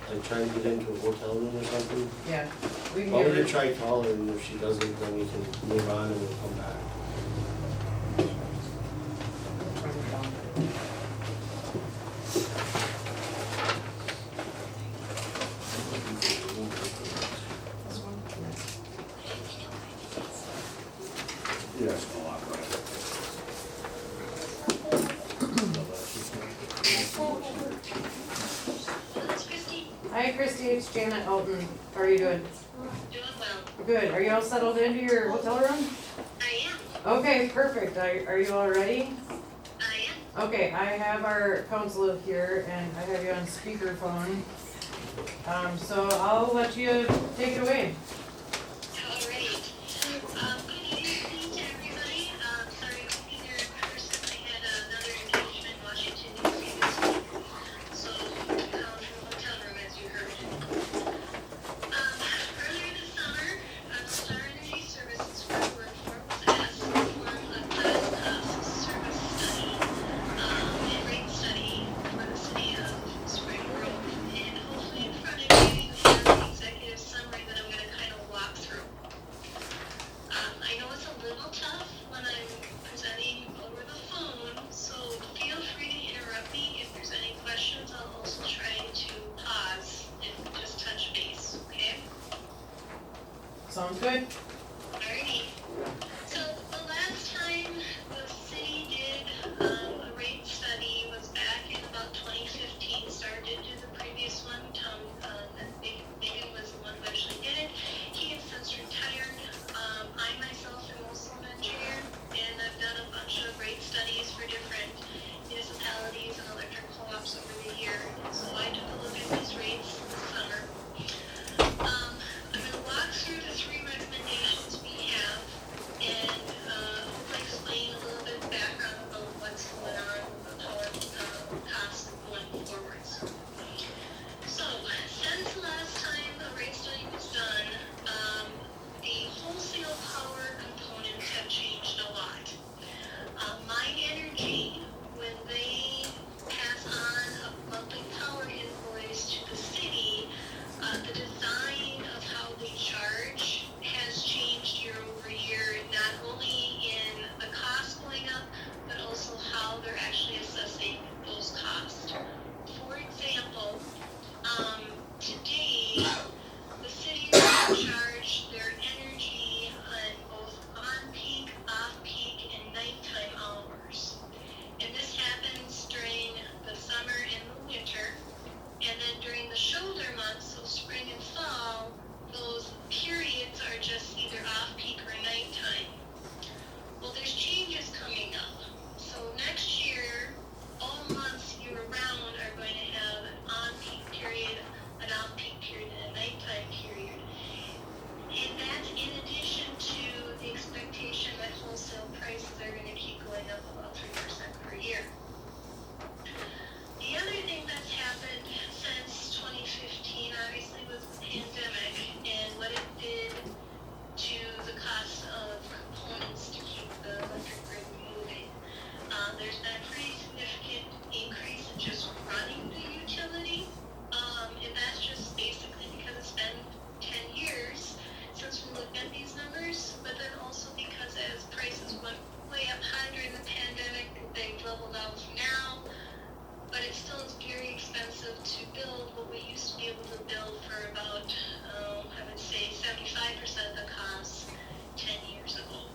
like trying to get into a hotel room or something? now? Yeah. We can Why give don't you her, try call her, and if she doesn't, then we can move on and we'll come back. Yeah, it's gonna lock right. hi Christie, it's Janet Elton. How are you doing? Doing well. Good. Are you all settled into your hotel room? I am. Okay, perfect. Are you all ready? I am. Okay, I have our council here and I have you on speakerphone. So I'll let you take it away. All right. Good evening to everybody. Sorry I couldn't be there in person. I had another engagement in Washington, D.C. this week. So, calling from a hotel room, as you heard. Earlier this summer, Star Energy Services Group was asked to perform a cost service study and rate study for the city of Spring Grove. And hopefully in front of you, you have the executive summary that I'm gonna kind of walk through. I know it's a little tough when I'm presenting over the phone, so feel free to interrupt me if there's any questions. I'll also try to pause and just touch base, okay? Sounds good? Alrighty. So the last time the city did a rate study was back in about 2015. Started to do the previous one. Tom, Megan was the one who actually did it. He has since retired. I myself am also an engineer, and I've done a bunch of rate studies for different municipalities and electric co-ops over the year. And so I took a look at these rates this summer. I'm going to walk through the 3 recommendations there's been a pretty significant increase in just running the utility. And that's just basically because it's been 10 years since we looked at these numbers, but then also because as prices went way up high during the pandemic, they've leveled out now, but it still is very expensive to build. What we used to be able to build for about, I would say 75% of the cost 10 years ago.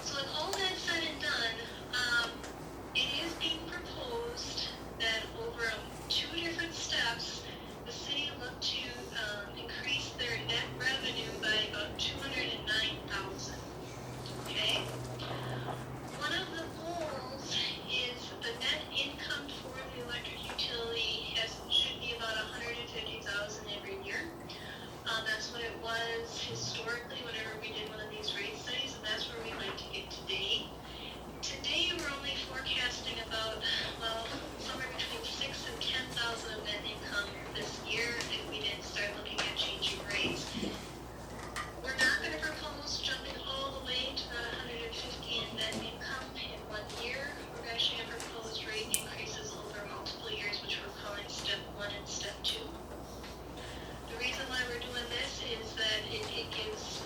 So with all that said and done, it is being proposed that over 2 different steps, the city look to increase their net revenue by about $209,000. Okay? One of the goals is the net income for the electric utility should be about $150,000 every year. That's what it was historically whenever we did one of these rate studies, and that's where we'd like to get today. Today, we're only forecasting about, well, somewhere between $6,000 and $10,000 of net income this year if we didn't start looking at changing rates. We're not going to propose jumping all the way to that $150,000 in net income in 1 year. We're actually going to propose rate increases over multiple years, which we're calling step 1 and step 2. The reason why we're doing this is that it gives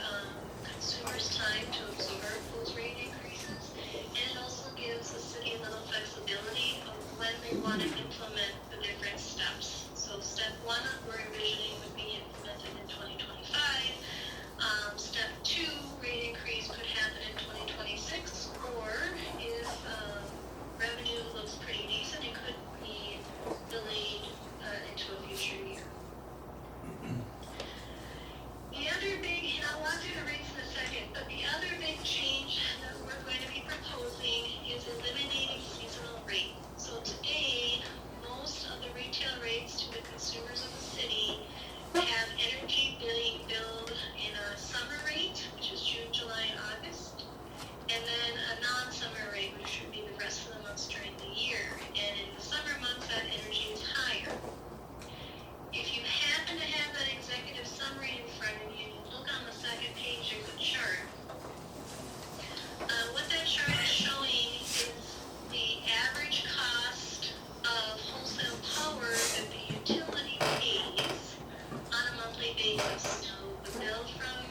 consumers time to absorb those rate increases, and it also gives the city a little flexibility of when they want to implement the different steps. So step 1 we're envisioning would be implemented in 2025. Step 2 rate increase could happen in 2026, or if revenue looks pretty decent, it could be delayed into a future year. The other big, and I'll walk through the rates in a second, but the other big change that we're going to be proposing is eliminating seasonal rate. So today, most of the retail rates to the consumers of the city have energy being billed in a summer rate, which is June, July, and August, and then a non-summer rate, which should be the rest of the months during the year. And in the summer months, that energy is higher. If you happen to have that executive summary in front of you, look on the second page of the chart. What that chart is showing is the average cost of wholesale power that the utility pays on a monthly basis. So the bill from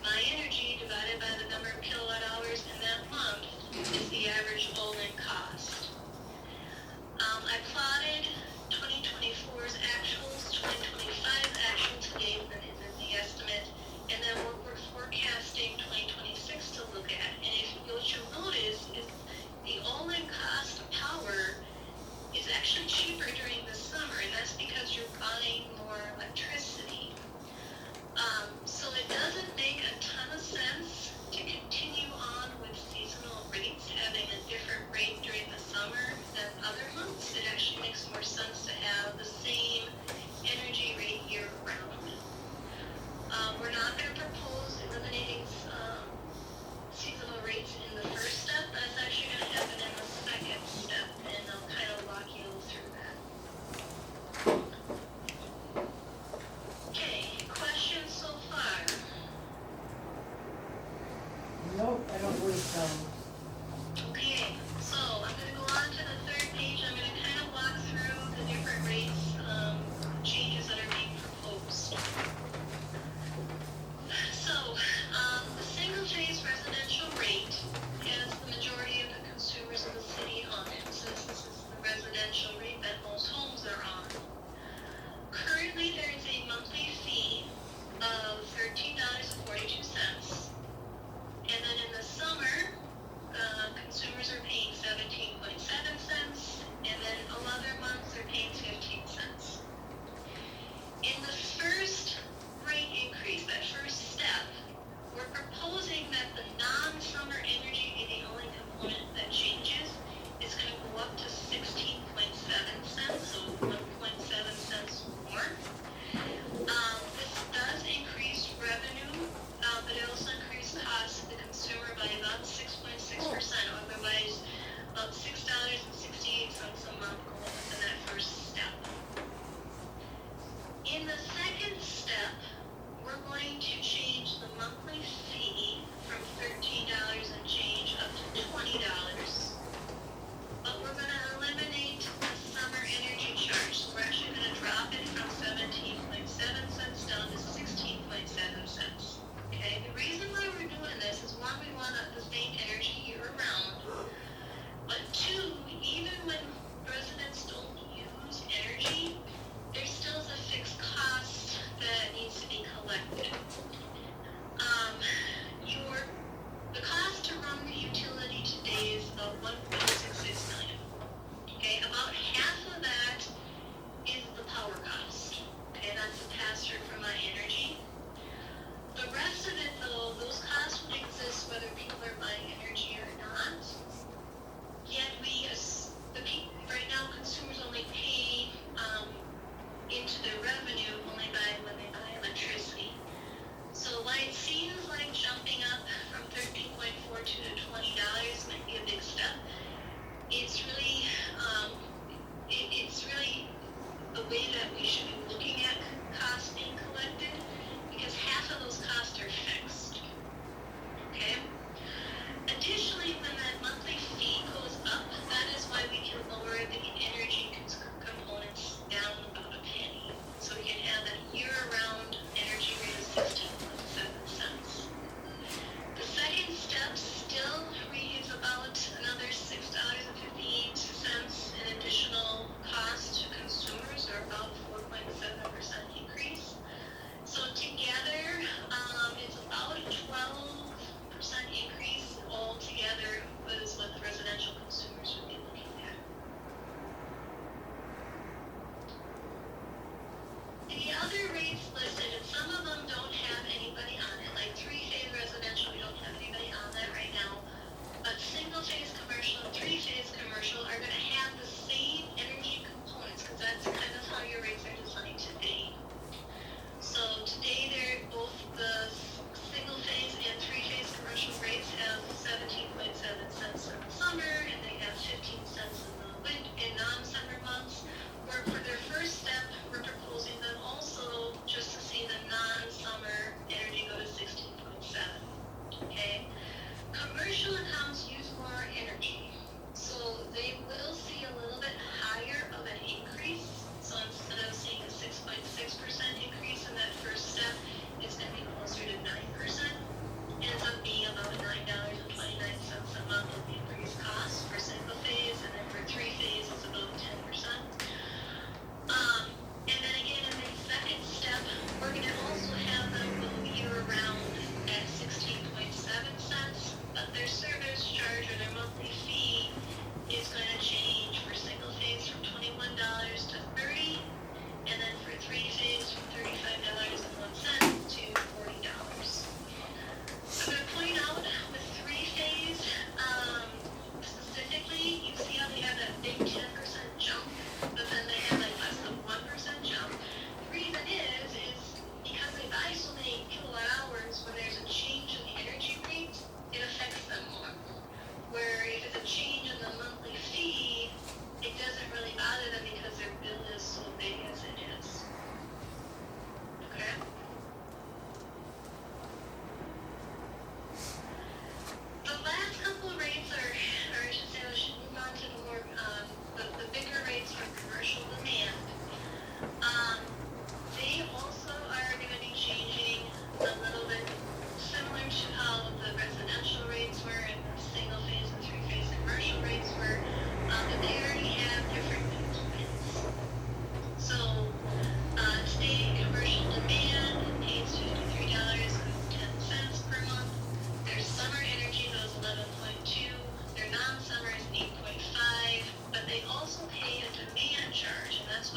My Energy divided by the number of kilowatt hours in that month is the average all-in cost. I plotted 2024's actuals, 2025's actual to date, and then the estimate, and then what we're forecasting 2026 to look at. And what you'll notice is the all-in cost of power is actually cheaper during the summer, and that's because you're buying more electricity. So it doesn't make a ton of sense to continue on with seasonal rates, having a different rate during the summer than other months. It actually makes more sense to have the same energy rate year round. We're not going to propose eliminating seasonal rates in the first step. That's actually going to happen in the second step, and I'll kind of walk you through that. Okay, questions so far? Nope, I don't believe so. Okay, so I'm going to go on to the third page. I'm going to kind of walk through the different rates, changes that are being proposed. So, the single-phase residential rate has the majority of the consumers of the city on it, since this is the residential rate that most homes are on. Currently, there is a monthly fee of $13.42. And then in the summer, consumers are paying 17.7 cents, and then in other months they're paying 15 cents. In the first rate increase, that first step, we're proposing that the non-summer energy be the only component that changes. It's going to go up to 16.7 cents, so 1.7 cents more. This does increase revenue, but it also increases costs to the consumer by about 6.6%, otherwise about $6.68 a month going up in that first step. In the second step, we're going to change the monthly fee from $13 and change up to $20.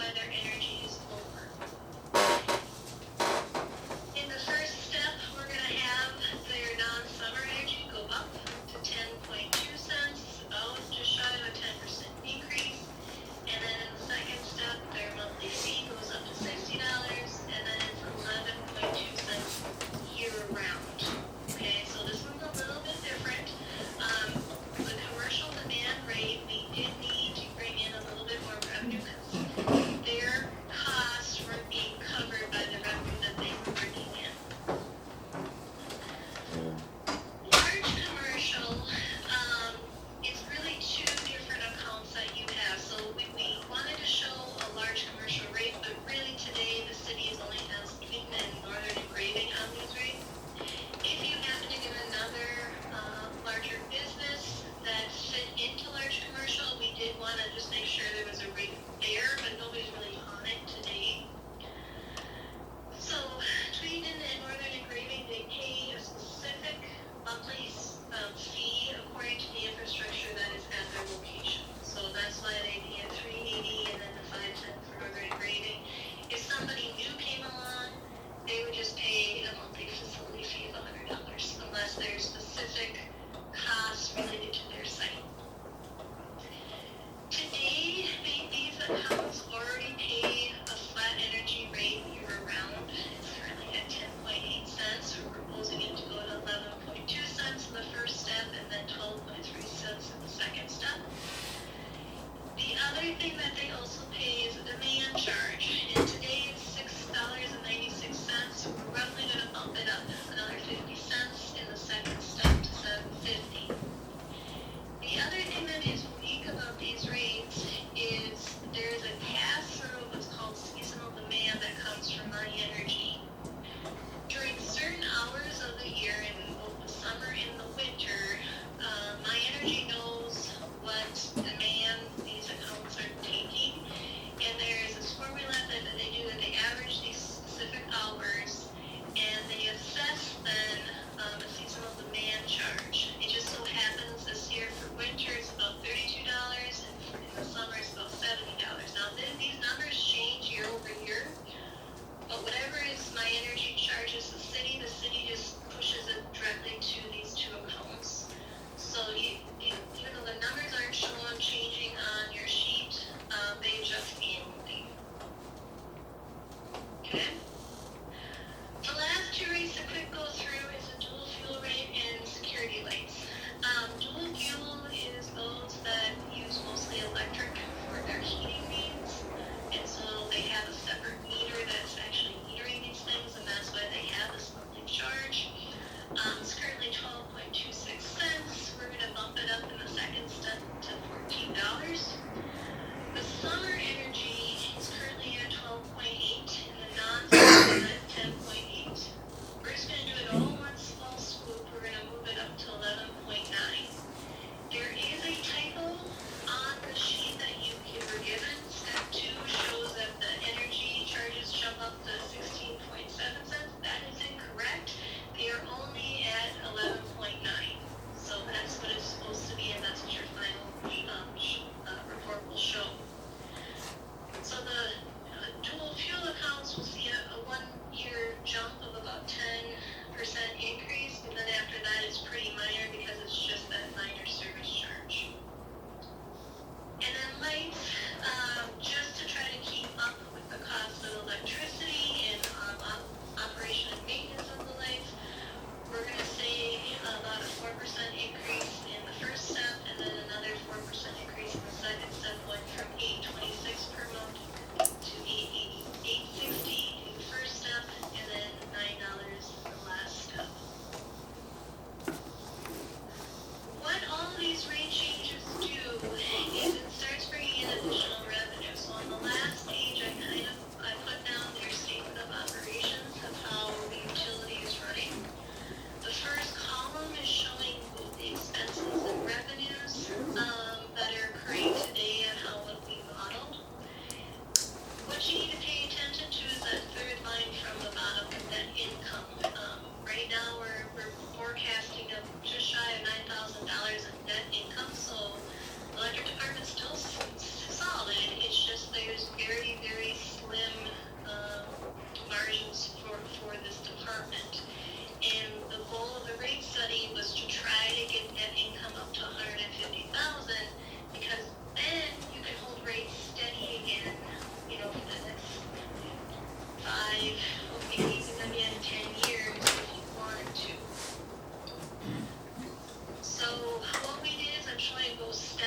why their energy is lower. In the first step, we're gonna have their non-summer energy go up to 10.2 cents, about just shy of a 10% increase. And then in the second step, their monthly fee goes up to $60, and then it's 11.2 cents year-round. Okay, so this one's a little bit different. The commercial demand rate, we did need to bring in a little bit more revenue because their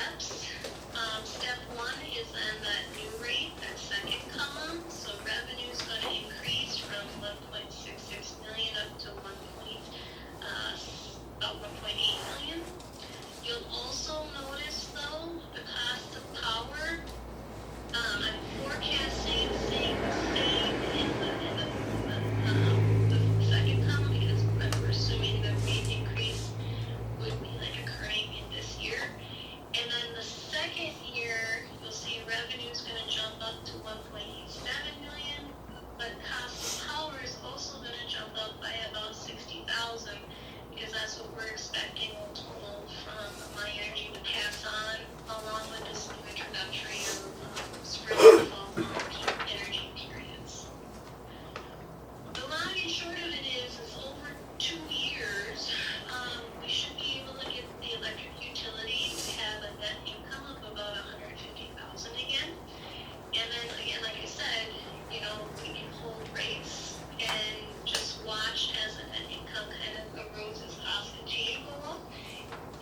steps. Step one is then that new rate, that second column. So revenue's gonna increase from 1.66 million up to about 1.8 million. You'll also notice though, the cost of power, I'm forecasting staying the same in the second column because we're assuming the rate increase would be like occurring in this year. And then the second year, you'll see revenue's gonna jump up to 1.87 million, but cost of power is also gonna jump up by about 60,000 because that's what we're expecting in total from My Energy to pass on, along with this new introductory of spring and fall energy periods. The long and short of it is over 2 years, we should be able to get the electric utility to have a net income of about 150,000 again. And then again, like I said, we can hold rates and just watch as the net income kind of erodes as costs continue to go up.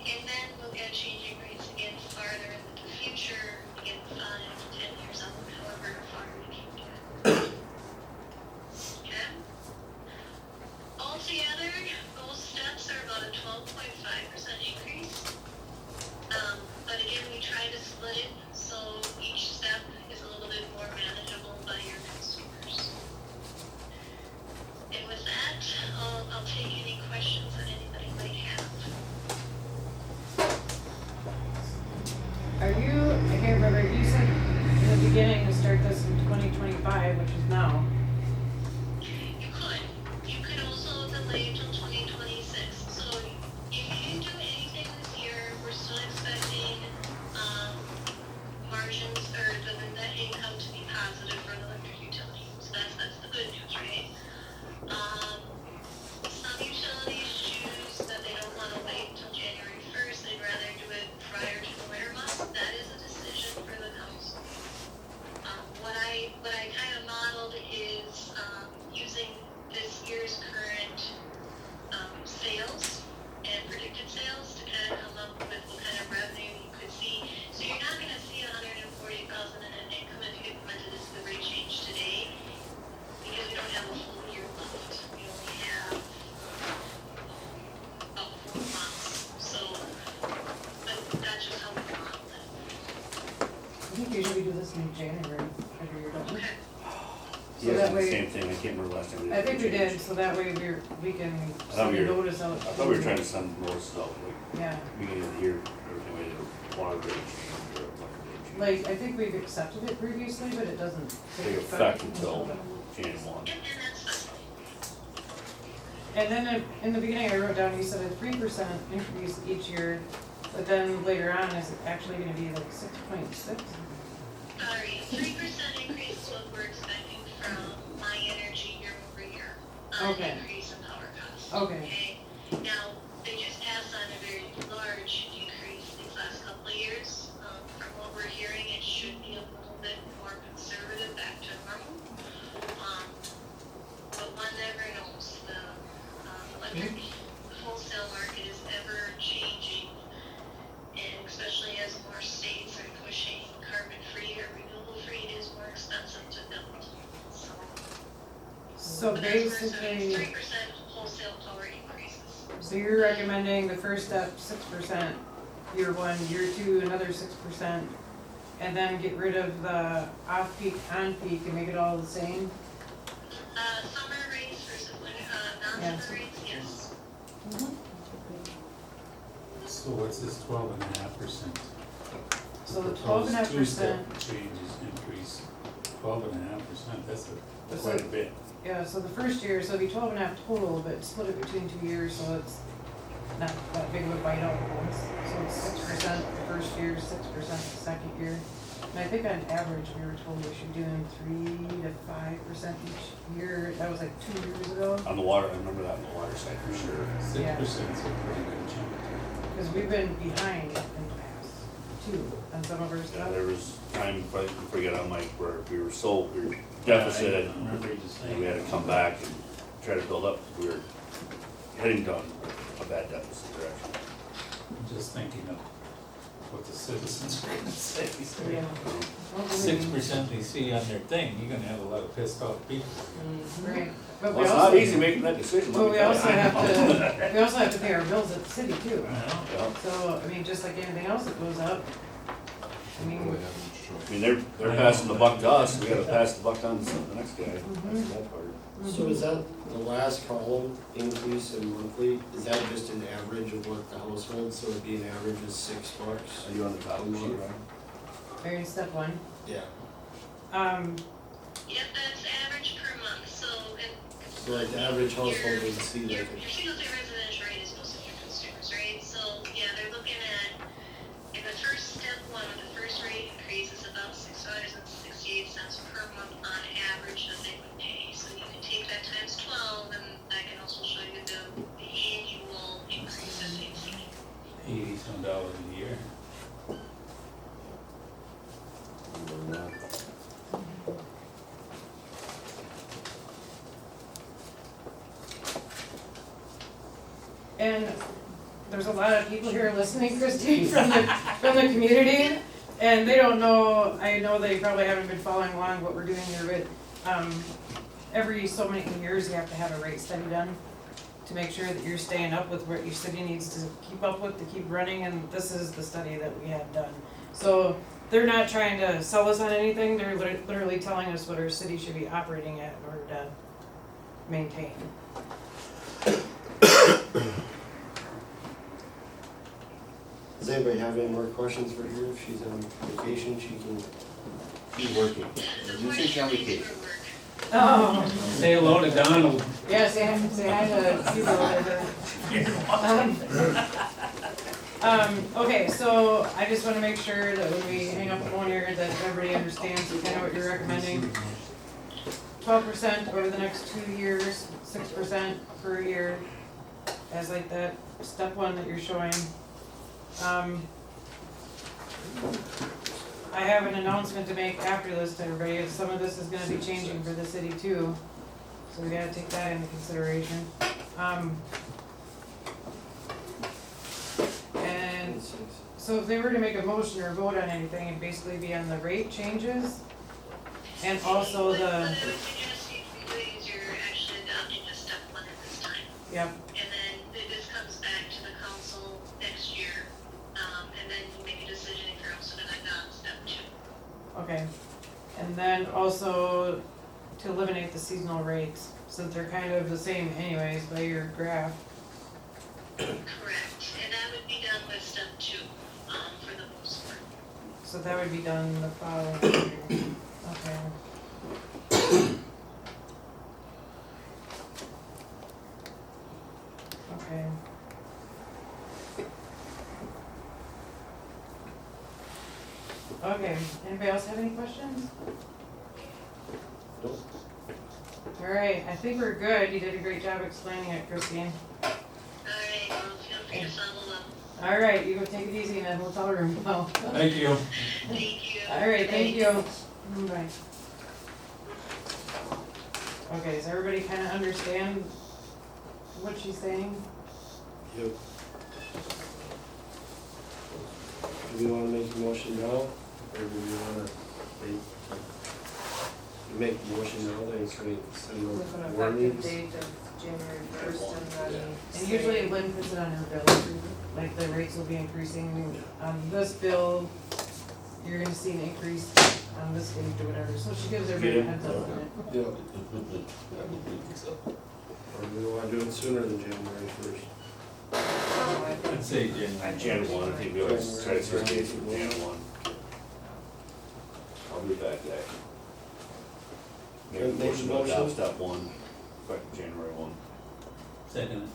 And then we'll get changing rates again farther into the future, again 5 to 10 years out, however far we can get. Okay? Altogether, both steps are about a 12.5% increase. But again, we try to split it so each step is a little bit more manageable by your consumers. And with that, I'll take any questions that anybody might have. Are you, I can't remember, you said in the beginning to start this in 2025, which is now. You could. You could also delay till 2026. So if you didn't do anything this year, we're still expecting margins or the net income to be positive for the electric utility. So that's the good news, right? Some utilities choose that they don't want to wait until January 1st. They'd rather do it prior to the winter months. That is a decision for the council. What I kind of modeled is using this year's current sales and predicted sales to kind of come up with what kind of revenue you could see. So you're not going to see 140,000 in net income if you implemented this the rate change today, because we don't have a full year left. We only have about 4 months. So, but that's just how we modeled it. I think usually we do this in January, every year, don't we? Okay. So that way, Same thing, I can't remember last time we did. I think we change. did, so that way we can thought send we a were- notice out. I thought we were trying to send notices out, Yeah, beginning of the year, everything we did, water rate change, or electric rate change. like, I think we've accepted it previously, but it doesn't Take effect until January 1. And that's fine. And then in the beginning, I wrote down, you said a 3% increase each year, but then later on, is it actually gonna be like 6.6? Sorry, 3% increase is what we're expecting from My Energy year over year. Okay. Increase in power costs. Okay. Now, they just passed on a very large increase these last couple of years. From what we're hearing, it should be a little bit more conservative, back to normal. But one never knows. The electric wholesale market is ever changing, and especially as more states are pushing carbon-free or renewable-free, it is more expensive to build. So But that's where basically, 3% wholesale power increases. so you're recommending the first step, 6%, year 1, year 2, another 6%, and then get rid of the off-peak, on-peak, and make it all the same? Summer rates versus winter, Yeah. non-summer rates, yes. So what's this 12.5%? So the 12.5%, Two-step changes increase, 12.5%, that's quite a bit. yeah, so the first year, so it'd be 12.5 total, but split it between 2 years, so it's not that big of a bite all at once. So it's 6% the first year, 6% the second year. And I think on average, we were told we should do 3 to 5% each year. That was like 2 years ago, On the water, I remember that on the water side for sure. 6% is a pretty good chunk. because we've been behind in the past, too, on some of our Yeah, stuff. there was time, if I can forget on Mike, where we were deficit, I and remember you just saying. we had to come back and try to build up, we were heading down a bad deficit direction. I'm just thinking of what the citizens are gonna say. Yeah. 6% they see on their thing, you're gonna have a lot of pissed off people. Right, but we Well, it's not also, easy making that decision. let but me we tell also you. have to, we also have to pay our bills at the city too. Yeah. So, I mean, just like anything else that goes up, I mean, I mean, they're passing the buck to us, we gotta pass the buck on to the next guy, that's that part. So is that the last column, increase in monthly, is that just an average of what the household, so it'd be an average of $6? Are you on the top of the sheet, right? are you in step one? Yeah, Yep, that's average per month, so, and. so like the average household would see Your like, single family residential rate is most of your consumers, right? So, yeah, they're looking at, in the first step one, the first rate increase is about $6.68 per month on average that they would pay. So you can take that times 12, and I can also show you the annual increase that they've seen. $80-some a year. And there's a lot of people here listening, Christine, from the community, and they don't know, I know they probably haven't been following along what we're doing here, but, every so many years, you have to have a rate study done to make sure that you're staying up with what your city needs to keep up with, to keep running, and this is the study that we had done. So, they're not trying to sell us on anything, they're literally telling us what our city should be operating at in order to maintain. does anybody have any more questions for her? If she's on vacation, she can, She's working. That's You say she's on vacation? for work. Oh. Say hello to Donald. Yeah, say hi to people over okay, so I just wanna make sure that when we hang up the phone here, that everybody understands kind of what you're recommending. 12% over the next 2 years, 6% per year, as like that step one that you're showing. I have an announcement to make after this to everybody, some of this is gonna be changing for the city too, so we gotta take that into consideration. And so if they were to make a motion or vote on anything, it'd basically be on the rate changes, and also What I the, would suggest you do is you're actually adopting a step one at this time. yep, And then this comes back to the council next year, and then you make a decision if you're also gonna adopt step two. okay. And then also to eliminate the seasonal rates, since they're kind of the same anyways by your graph. Correct, and that would be done with step two, for the most part. So that would be done the following year, okay. Okay. Okay, anybody else have any questions? Nope. Alright, I think we're good, you did a great job explaining it, Christine. Alright, well, feel free to follow up. Alright, you go take it easy in that hotel room now. Thank you. Thank you. Alright, thank you. Bye. Okay, does everybody kinda understand what she's saying? yep. Do we wanna make a motion now, or do we wanna wait? You make the motion now, then so we send With an the effective warnings. date of January 1st and then. And usually Lynn puts it on her bill, like the rates will be increasing on this bill, you're gonna see an increase on this date or whatever, so she gives everybody a heads up on it. Yep. Or do we wanna do it sooner than January 1st? I'd say On January. Jan 1, I think we always try to start dates from Jan 1. I'll be back that. Make a Make a motion to adopt motion. step one, effective January 1. Second.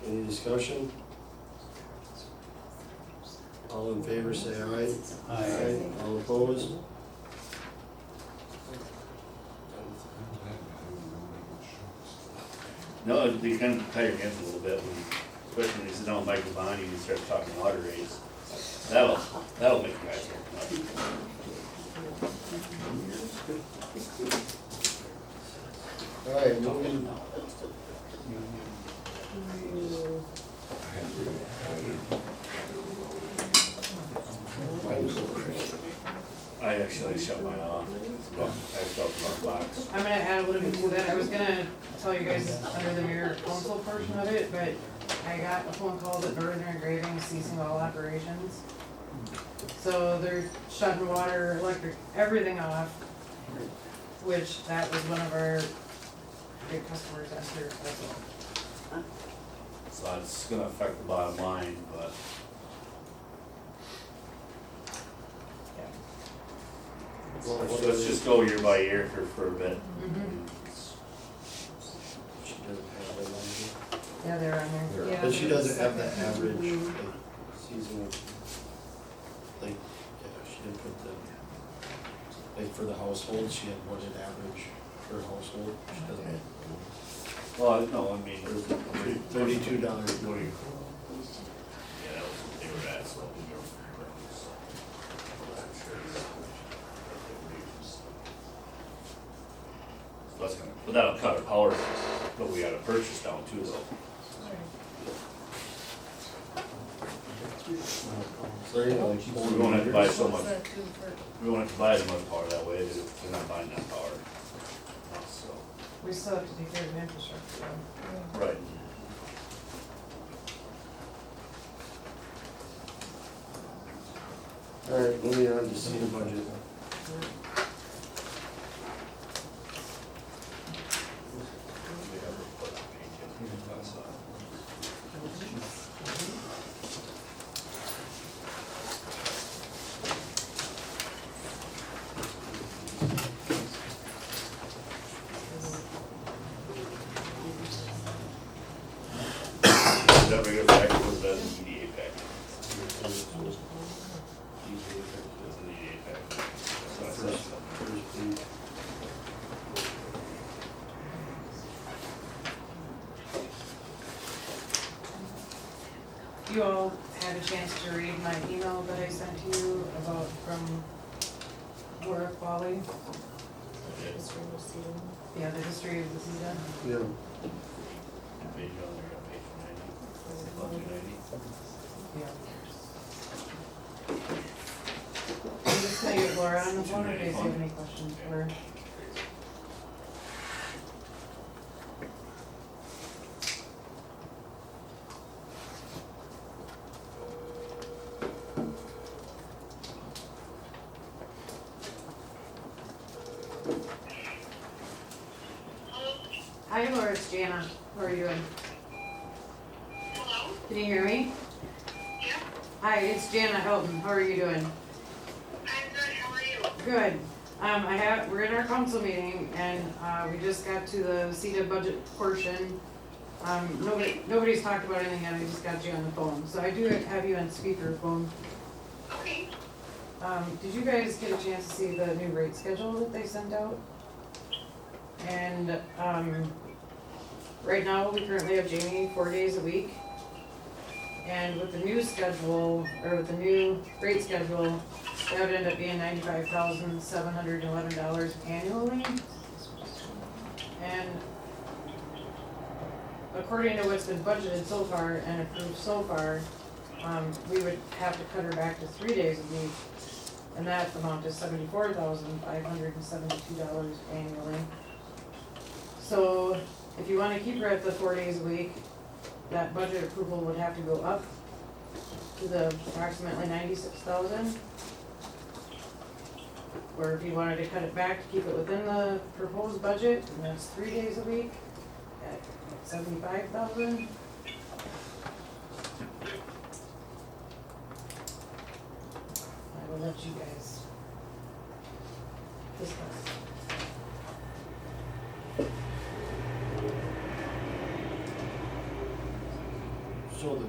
Any discussion? All in favor, say aye. Aye. All opposed? No, they kind of tie your hands a little bit, especially when you sit down with Mike Devine and you start talking water rates. That'll make you guys look. All right, moving. times. I actually shut mine off. Well, I felt my box. I'm gonna add a little bit to that, I was gonna tell you guys under the mayor council portion of it, but I got a phone call that Northern Engraving is ceasing all operations. So they're shutting water, electric, everything off, which that was one of our big customers last year also. So that's gonna affect the bottom line, but let's just go year by year for a bit. Mhm. She doesn't have that on Yeah, they're on there. Yeah. But she doesn't have the average, like, seasonal, like, yeah, she didn't put the, like, for the household, she had what it average per household, she doesn't have. Well, no, I mean, there's $32. Yeah, that was what they were at, so. So that's gonna, but that'll cut our power, but we gotta purchase down too though. So, you know, We won't have to buy so much, What's that do for- we won't have to buy as much power that way, they're not buying that power. So, We still have to take care of the infrastructure though. right. alright, moving on to see the budget. Is that regular package or is that an EDA package? It's an EDA package. So that's- First page. You all had a chance to read my email that I sent to you about from Laura Qualley? Yeah, the history of the CETA. Yeah. Page on there, got page 90, about 290. Yeah. I'm just gonna get Laura on the phone, in case you have any questions for her. Hi Laura, it's Jana. How are you doing? Hello? Can you hear me? Yeah, Hi, it's Jana Helton. How are you doing? I'm good, how are you? Good. We're in our council meeting and, we just got to the CETA budget portion. Nobody's talked about anything yet, I just got you on the phone. So I do have you on speakerphone. Okay, Did you guys get a chance to see the new rate schedule that they sent out? And, right now, we currently have Jamie 4 days a week. And with the new schedule, or with the new rate schedule, that would end up being $95,711 annually. And according to what's been budgeted so far and approved so far, we would have to cut her back to 3 days a week. And that amount is $74,572 annually. So if you wanna keep her at the 4 days a week, that budget approval would have to go up to the approximately 96,000. Or if you wanted to cut it back to keep it within the proposed budget, and that's 3 days a week at 75,000. I will let you guys discuss. So the,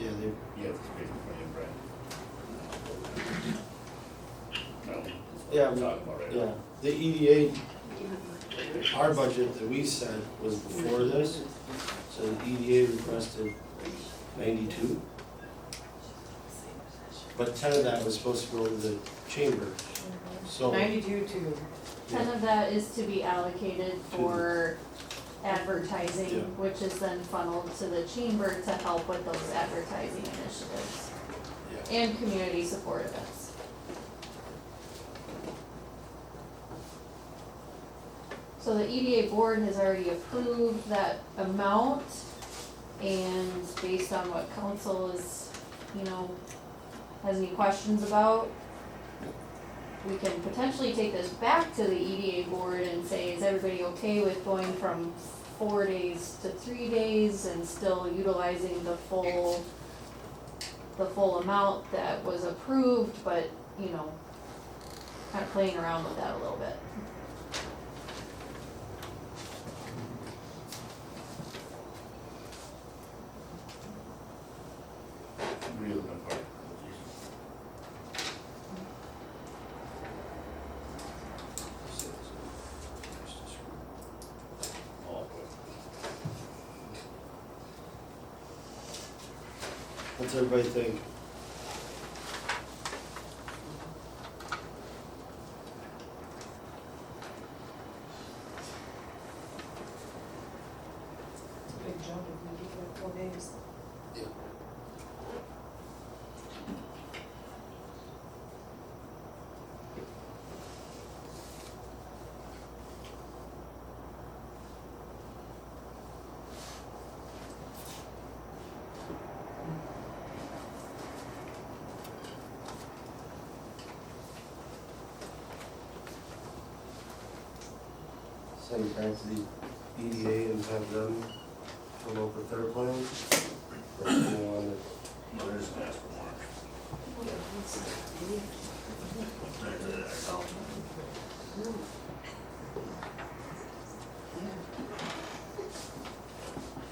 yeah, they, Yeah, it's great for you, Brad. No. Yeah, We're talking about right now. yeah, the EDA, our budget that we sent was before this, so the EDA requested 92. But 10 of that was supposed to go to the chamber, so. 92.2. 10 of that is to be allocated for Yeah. advertising, which is then funneled to the chamber to help with those advertising initiatives. Yeah. and community support events. So the EDA board has already approved that amount, and based on what council is, has any questions about, we can potentially take this back to the EDA board and say, is everybody okay with going from 4 days to 3 days and still utilizing the full amount that was approved, but, kind of playing around with that a little bit. Really good part. What's everybody think? It's a big jump if we do it 4 days. Send it back to the EDA and have them come up with their plans? Or do you want it? No, they're just gonna ask for more.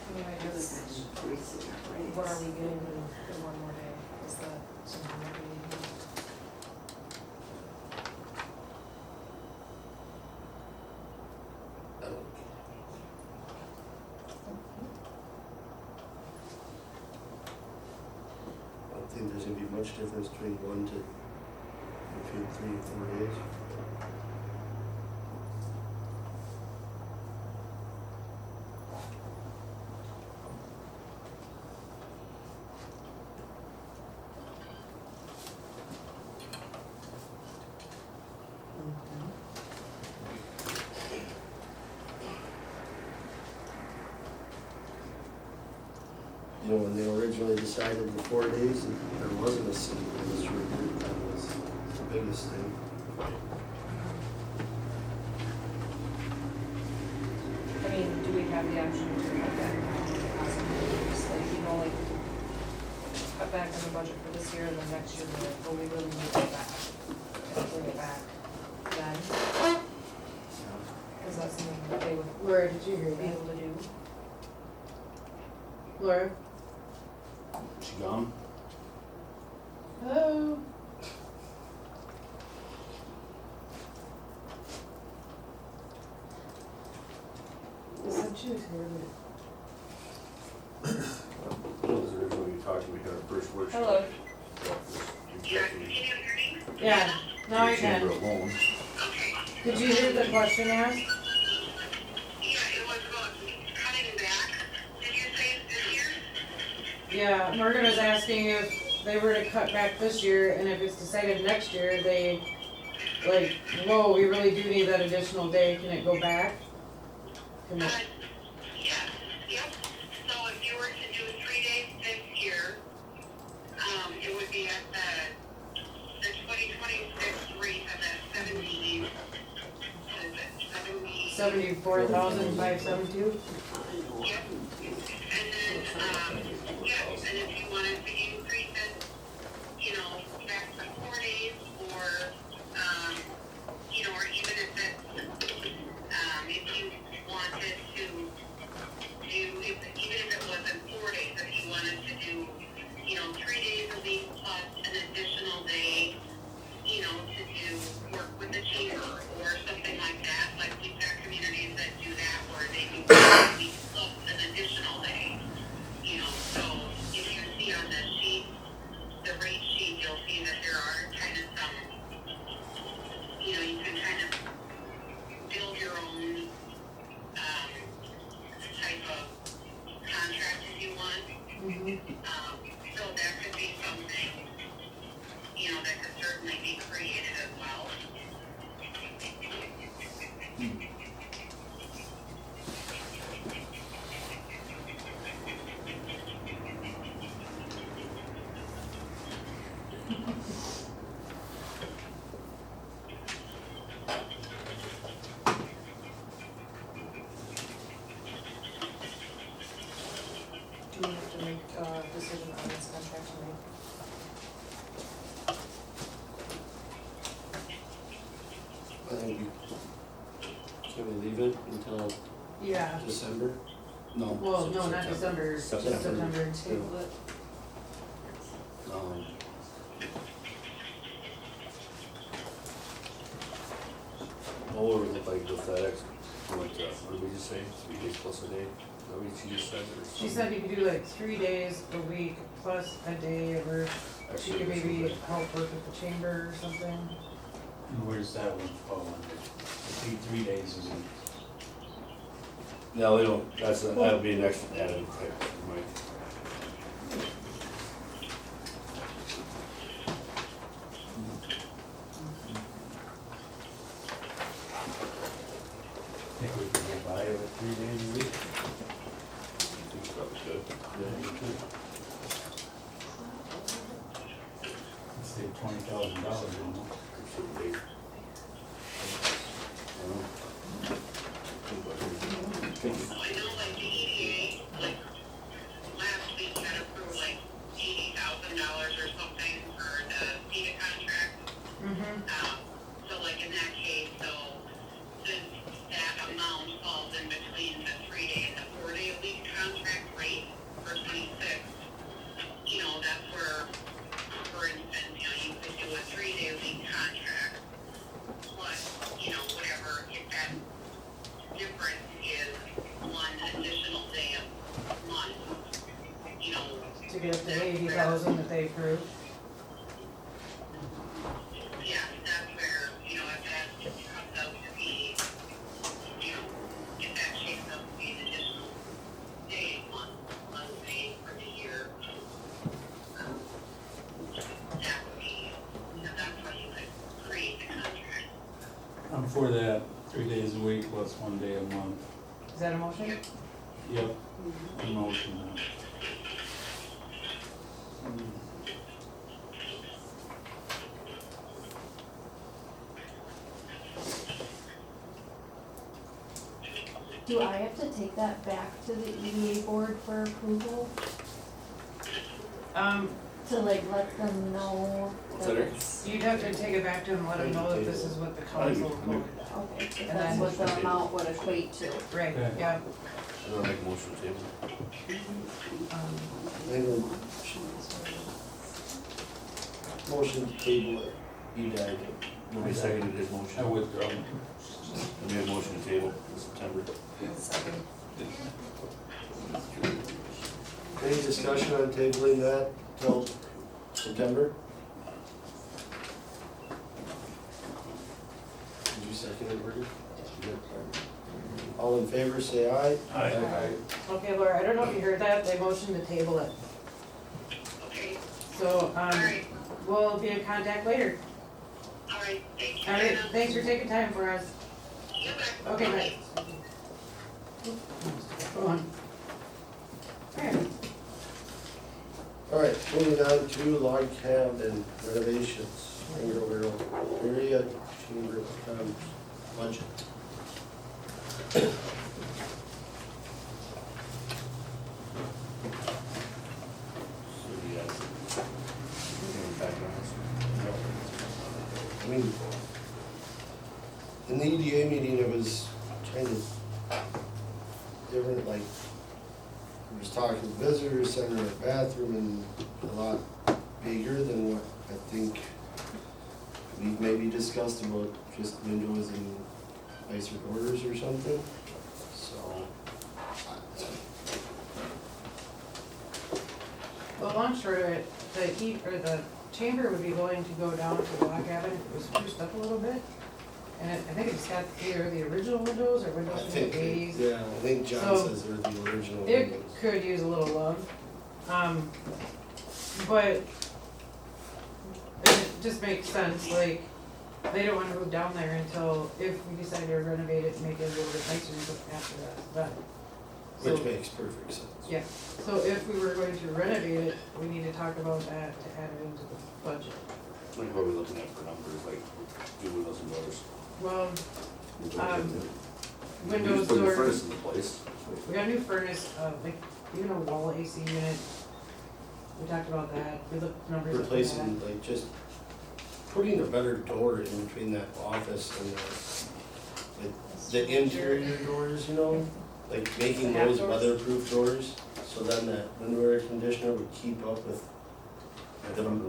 I mean, I guess, what are we getting in 1 more day? Is that something that we need? I don't think there's gonna be much difference between 3 and 4 days. When they originally decided the 4 days, there wasn't a city administrator, that was the biggest thing. I mean, do we have the option to cut back on just like, cut back on the budget for this year and then next year, will we really need it back? Bring it back then? Is that something that they would Laura, did you hear be that? able to do? Laura? She gone? Hello? I said she was here, Those are when we talked, we had our first workshop. Hello. Yeah, now I Chamber can. alone. Did you hear the question asked? Yeah, it was about cutting back, did you say this year? Yeah, Morgan was asking if they were to cut back this year, and if it's decided next year, they, like, whoa, we really do need that additional day, can it go back? Can it, Yes, yep. So if you were to do 3 days this year, it would be at the 2026 rate of that 70, what is it, 70? 74,572? Yep. And then, yes, and if you wanted to increase it, back to 4 days, or, or even if it's, if you wanted to do, even if it wasn't 4 days, if you wanted to do, 3 days a week plus an additional day, to do work with the chamber or something like that, like we've got communities that do that where they can Do we have to make a decision on this contract tonight? I think can we leave it until Yeah, December? No. well, no, not December, just September. Table it. What would it look like with that extra, what did we just say, 3 days plus a day? Is that what she just said, or She something? said you could do like 3 days a week plus a day, or she Extra could or maybe something. help work with the chamber or something. And where's that one fall under? 3 days a week. No, they don't, that would be an extra added type, right? Think we could get by with 3 days a week? I think it's probably good. Yeah, you could. Save $20,000 almost. Should be. I know like the EDA, like last week had approved like $80,000 or something for the CETA contract. So like in that case, so since that amount falls in between the 3-day and the 4-day a week contract rate for 26, you know, that's where, for instance, you know, you could do a 3-day a week contract, plus, you know, whatever, if that difference is one additional day a month, you know, To get up to 80,000 that they approved. yeah, that's where, you know, if that comes out to be, you know, if that shakes out to be an additional day a month, let's say for the year, that would be, you know, that's why you could create the contract. I'm for that, 3 days a week plus 1 day a month. Is that a motion? Yep, emotion. Do I have to take that back to the EDA board for approval? To like let them know What's that that? it's, You'd have to take it back to them, let them know that this is what the council voted. okay, so And that's then- what the amount would equate to. Right, Okay. yeah. I'm gonna make a motion to table. Motion to table it, EDAG. Nobody seconded his I motion. withdraw. I made a motion to table in September. Any discussion on tabling that till September? Did you second it, Bertie? All in favor, say aye. Aye. Okay, Laura, I don't know if you heard that, they motioned to table it. Okay, So, alright, we'll be in contact later. alright, thank you. Alright, thanks for taking time for us. You bet. Okay, bye. Go on. Alright, Alright, moving on to log cabin renovations, Grove area chamber of commerce budget. So, yeah. Any back on this? I mean, in the EDA meeting, it was kind of different, like, we was talking visitor center, bathroom, and a lot bigger than what I think we've maybe discussed about just windows and nicer doors or something, so. well, long short of it, the chamber would be willing to go down to the log cabin if it was spruced up a little bit. And I think it's got either the original windows or I windows from the think, eighties. yeah, I think John So, says they're the original It windows. could use a little love. But it just makes sense, like, they don't wanna move down there until, if we decide to renovate it and make it a little bit nicer after that. So- Which makes perfect sense. Yeah, so if we were going to renovate it, we need to talk about that to add it into the budget. What are we looking at for numbers, like, do windows and doors? Well, You windows, just put your doors, furnace into place. we got a new furnace, like, even a wall AC unit. We talked about that, we looked numbers up for that. Replacing, like, just putting a better door in between that office and the interior doors, you know? Like making The half those doors? weatherproof doors, so then that window air conditioner would keep up with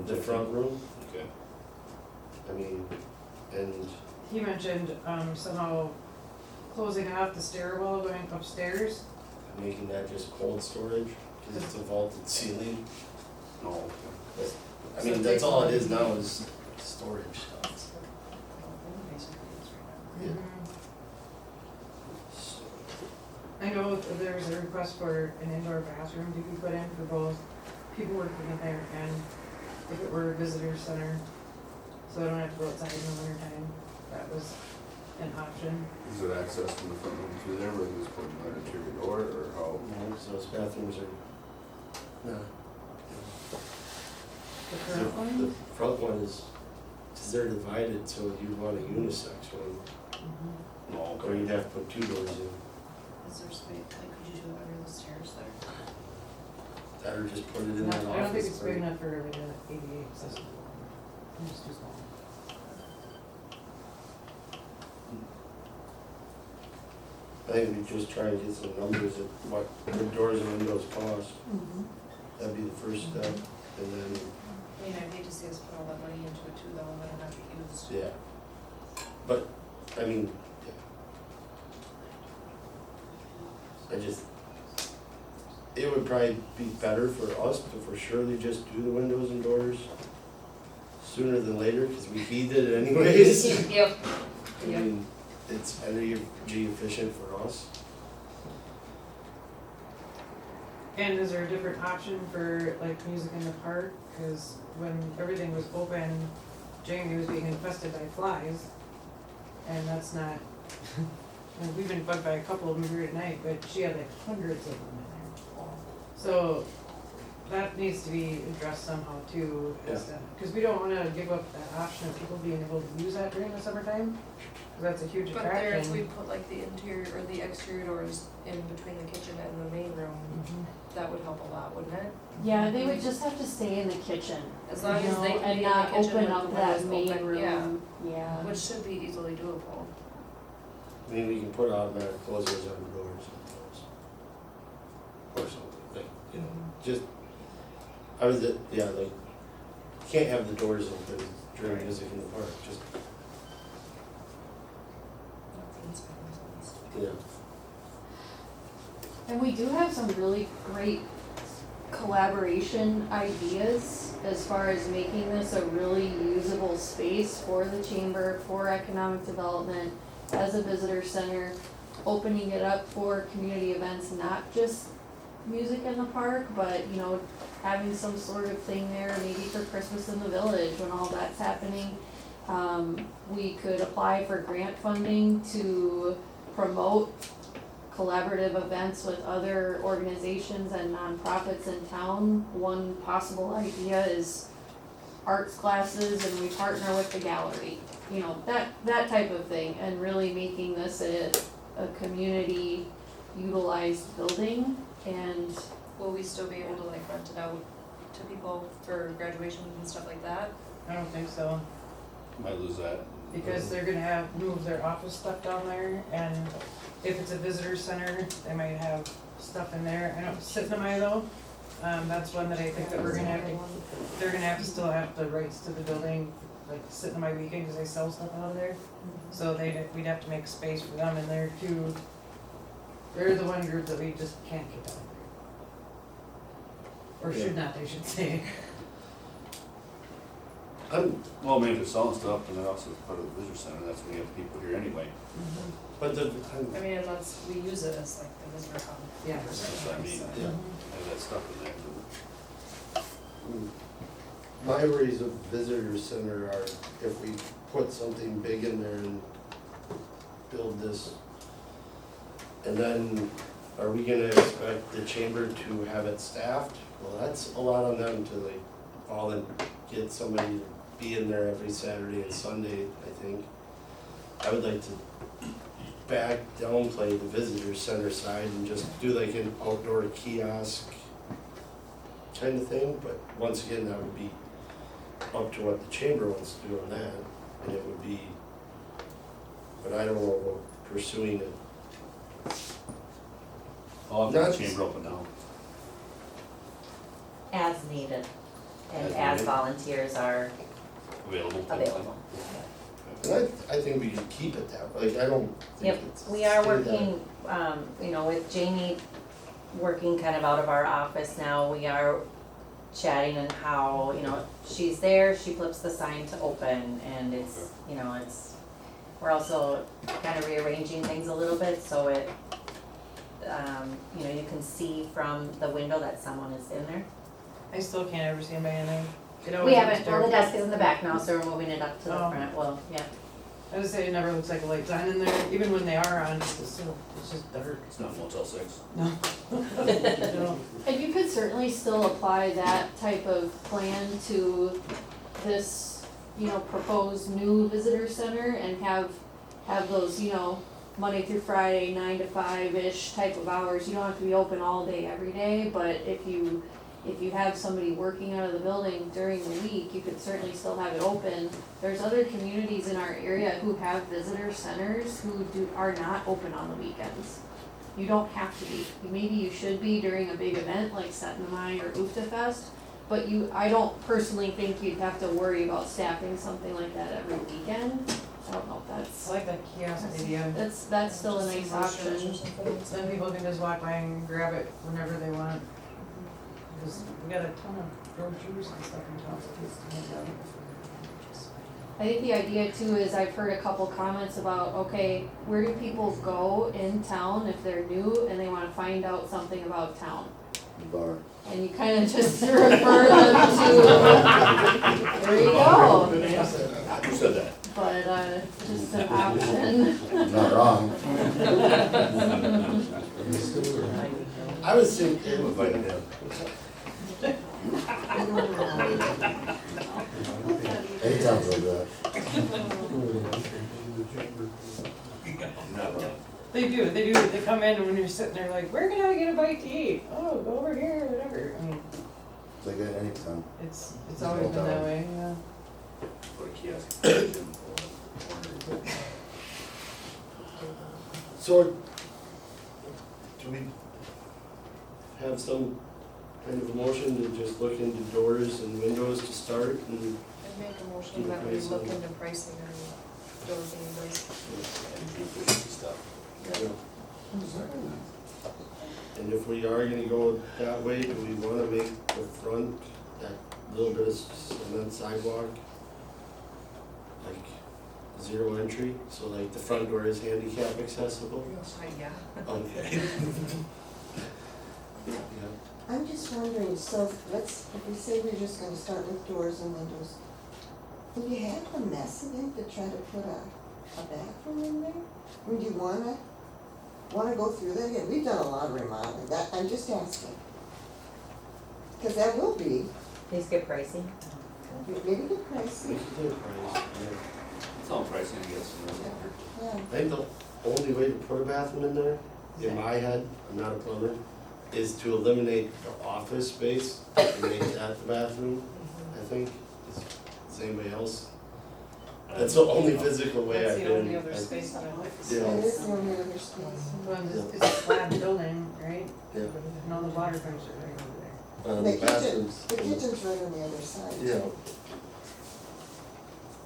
the front room. Okay. I mean, and, He mentioned, somehow closing off the stairwell going upstairs. making that just cold storage, cause it's a vaulted ceiling. No, okay. But, I So mean, it that's takes all a it is lot. now is storage stuff. Yeah. So, I know there's a request for an indoor bathroom to be put in for both people working in there and if it were a visitor center. So I don't have to go outside in the winter time. That was an option. Is there access from the front room through there, where you just put an interior door, or how? no, so those bathrooms are, no. The current one? The front one is, cause they're divided, so you'd want a unisex one, Mhm. No, or you'd have to put 2 doors in. Is there space, like, could you do it under the stairs there? That or just put it in No, that office. I don't think it's big right? enough for like an ADA accessible one. It's just too small. I think we just try and get some numbers of what the doors and windows cost, that'd be the first step, and then, I mean, I'd hate to see us put all that money into it too, though, and then it not be used. yeah. But, I mean, yeah. I just, it would probably be better for us to for surely just do the windows and doors sooner than later, cause we did it anyways. Yep. I mean, it's energy efficient for us. And is there a different option for like music in the park? Cause when everything was open, Jamie was being infested by flies. And that's not, and we've been bugged by a couple of them here tonight, but she had like hundreds of them in there. So that needs to be addressed somehow too, cause we don't wanna give up that option of people being able to use that during the summertime. Cause that's a huge But there, if we attraction. put like the interior or the exterior doors in between the kitchen and the main room, Mhm. that would help a lot, wouldn't it? Yeah, they would just have to stay in the kitchen, As you long as know, they can and be in not the kitchen open with the up that windows main open, room, yeah, yeah. which should be easily doable. I mean, we can put automatic closers on the doors or something, like, you know, just, I was, yeah, like, can't have the doors open during music in the park, just, yeah. And we do have some really great collaboration ideas as far as making this a really usable space for the chamber, for economic development, as a visitor center, opening it up for community events, not just music in the park, but, you know, having some sort of thing there, maybe for Christmas in the Village, when all that's happening. We could apply for grant funding to promote collaborative events with other organizations and nonprofits in town. One possible idea is arts classes, and we partner with the gallery, you know, that type of thing, and really making this a community utilized building. And Will we still be able to like rent it out to people for graduation and stuff like that? I don't think so. Might lose that. Because they're gonna move their office stuff down there, and if it's a visitor center, they might have stuff in there. I know Cinema though, that's one that I think that we're gonna have to, they're gonna have to still have the rights to the building, like Cinema Weekend, cause they sell stuff out of there. So we'd have to make space for them in there too. They're the one group that we just can't get out of there. Or should not, I should say. Well, maybe if they're selling stuff, then they're also part of the visitor center, that's when you have people here anyway. But the, I mean, unless we use it as like the visitor hub. Yeah. That's what I mean, yeah. have that stuff in there. My worries of visitor center are if we put something big in there and build this, and then are we gonna expect the chamber to have it staffed? Well, that's a lot on them to like, get somebody to be in there every Saturday and Sunday, I think. I would like to downplay the visitor center side and just do like an outdoor kiosk kind of thing, but once again, that would be up to what the chamber wants to do on that, and it would be, but I don't know about pursuing it. I'll have the Not- chamber open now. As needed, and As as needed. volunteers are Available. available. And I think we could keep it that way, I don't think Yep, it's. we are stay that- working, you know, with Jamie working kind of out of our office now, we are chatting and how, you know, she's there, she flips the sign to open, and it's, you know, we're also kind of rearranging things a little bit, so it, you know, you can see from the window that someone is in there. I still can't ever see anybody in there. It We always looks haven't, well, the dark. desk is in the back now, so we're moving it up to the Oh. front, well, yeah. I would say it never looks like a light's on in there, even when they are on, it's still, it's just dark. It's not Motel 6. No. And you could certainly still apply that type of plan to this, you know, proposed new visitor center and have those, you know, Monday through Friday, 9 to 5-ish type of hours. You don't have to be open all day, every day, but if you have somebody working out of the building during the week, you could certainly still have it open. There's other communities in our area who have visitor centers who are not open on the weekends. You don't have to be. Maybe you should be during a big event like Set in the Mind or Oofta Fest, but I don't personally think you'd have to worry about staffing something like that every weekend. I don't know if I that's, like that kiosk idea. that's still a nice option. Then people can just walk by and grab it whenever they want. Because we got a ton of brochures and stuff in town, so it's to hand out. I think the idea too is I've heard a couple comments about, okay, where do people go in town if they're new and they wanna find out something about town? Bar. And you kinda just refer them to, there you go, Who said that? but, just an option. Not wrong. I was thinking, Who invited him? Anytime like that. Not wrong. They do, they come in and when you're sitting there like, where can I get a bite to eat? Oh, go over here, whatever. I mean, It's like that anytime. it's always been that way, yeah. Put a kiosk. in the corner. so, do we have some kind of a motion to just look into doors and windows to start and I'd make a motion that we look into pricing on doors and windows. And efficiency stuff. And if we are gonna go that way, do we wanna make the front, that little bit of cement sidewalk, like zero entry, so like the front door is handicap accessible? Yeah. Okay. Yeah. I'm just wondering, so if we say we're just gonna start with doors and windows, would you have a mess again to try to put a bathroom in there? Would you wanna go through that again? We've done a lot of remodeling, I'm just asking. Cause that will be, These get pricey. maybe get pricey, We could do a price, It's all pricing, I guess. You know. yeah. I think the only way to put a bathroom in there, in my head, I'm not a plumber, is to eliminate the office space and make that the bathroom, I think. Is anybody else? That's the only physical way That's I've the been. only other space in it. Yeah. That is the only other space. Well, it's a slab building, right? Yeah. And all the water pipes are right over there. The The kitchen, bathrooms. the kitchen's right on the other side. Yeah.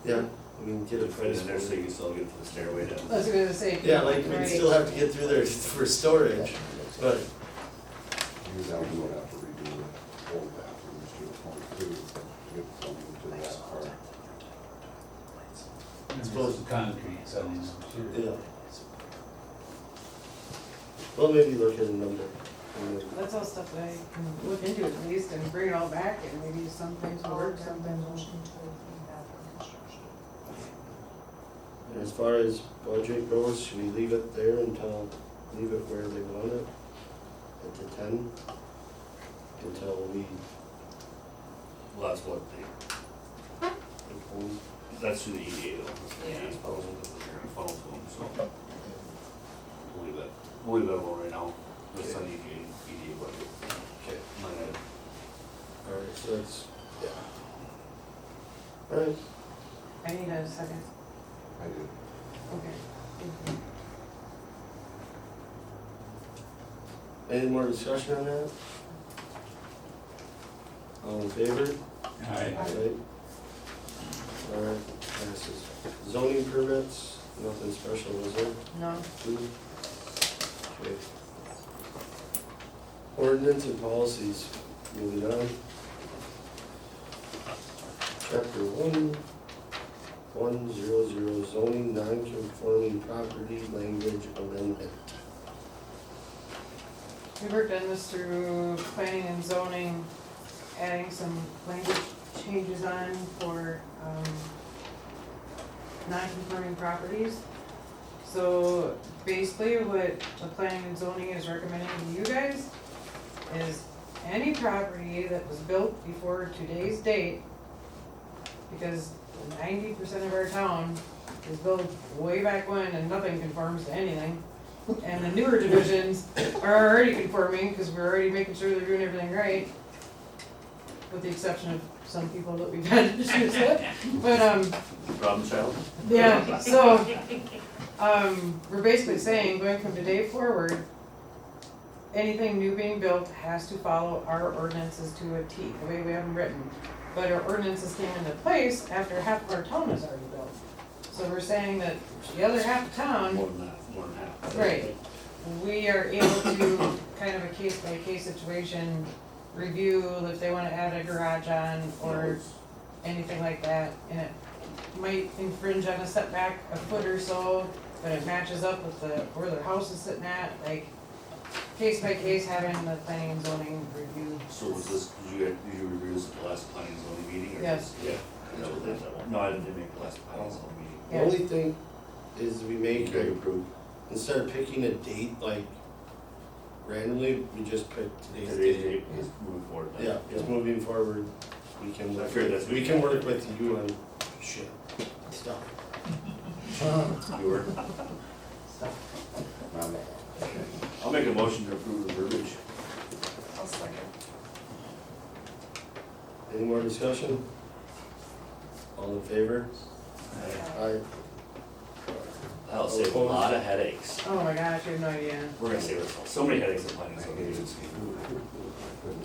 Yeah, I mean, get a Put price it in there so for you it. can still get to the stairway down. I was gonna say. Yeah, like, we'd right. still have to get through there for storage, but, You now will have to redo the old bathrooms to a point two, to get something to that part. It's supposed to concrete, so I'm sure. yeah. Well, maybe look at a number. And then- That's all stuff that I can look into at least and bring it all back and maybe some things will work, some things won't. And as far as budget goes, should we leave it there leave it where they want it? At the 10? Until we, Well, that's what the that's through the EDA though, that's the EDA's proposal that they're gonna funnel to them, so. We'll leave that alone right now, that's on EDA budget. Okay. Line item. Alright, so that's, yeah. Alright, I need a second. I do. Okay. any more discussion on that? All in favor? Aye. Alright, passes. Zoning permits, nothing special, was there? No. Okay. Ordinance and policies, moving on. Chapter 100 zoning non-conforming property language amendment. We worked on this through planning and zoning, adding some language changes on for, non-conforming properties. So basically what the planning and zoning is recommending to you guys is any property that was built before today's date, because 90% of our town is built way back when and nothing conforms to anything. And the newer divisions are already conforming, because we're already making sure they're doing everything right. With the exception of some people that we've had issues with, but, Problem child? yeah, so, we're basically saying, going from today forward, anything new being built has to follow our ordinances to a T, the way we have them written. But our ordinances came into place after half of our town is already built. So we're saying that the other half of town, More than that, more than half. right, we are able to, kind of a case-by-case situation, review if they wanna add a garage on, or anything like that, and it might infringe on a setback a foot or so, but it matches up with where their house is sitting at, like, case by case, having the planning and zoning review. So was this, did you review this at the last planning and zoning meeting or? Yes. Yeah. No, I didn't make the last planning and zoning meeting. The only thing is we make, Okay, approved. instead of picking a date like randomly, we just pick today's Today's date. date is moving forward. then. Yeah, just moving forward, we can I work, figured that's what we you can meant. work with you on shit, stuff. You were? I'll make a motion to approve the verbiage. I'll second. Any more discussion? All in favor? Aye. That'll save a lot of headaches. Oh my gosh, you have no idea. We're gonna save ourselves so many headaches in planning and zoning meetings.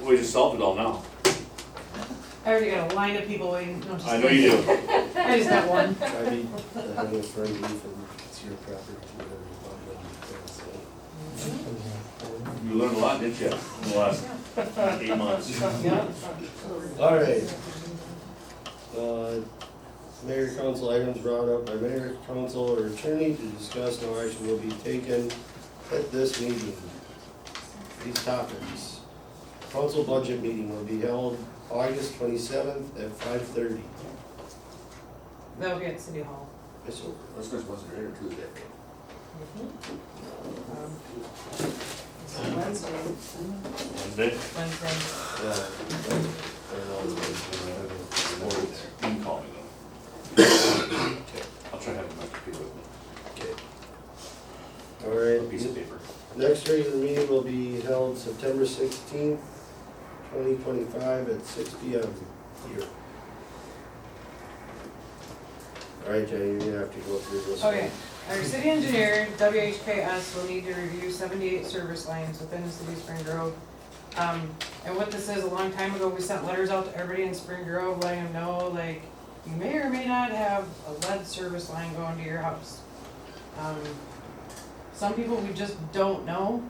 We just solved it all now. I already got a line of people waiting, no, just I know you kidding. do. I just got one. I mean, having a firm belief in it's your property, whatever you want to do, You learned a lot, didn't you, in the last 8 months? Yeah. so. All right. Mayor council items brought up by mayor, council, or attorney to discuss, no action will be taken at this meeting. These topics. Council budget meeting will be held August 27th at 5:30. That'll be at City Hall. Listeners wasn't here Tuesday. It's Wednesday. Wednesday? Wednesday. You can call me though. I'll try to have my computer with me. All A right. piece of paper. Next regular meeting will be held September 16th, 2025 at 6 p.m. here. All right, Jenny, you're gonna have to go through this one. Okay, our city engineer, WHKS, will need to review 78 service lines within the city of Spring Grove. And what this is, a long time ago, we sent letters out to everybody in Spring Grove, letting them know, like, you may or may not have a lead service line going to your house. Some people we just don't know,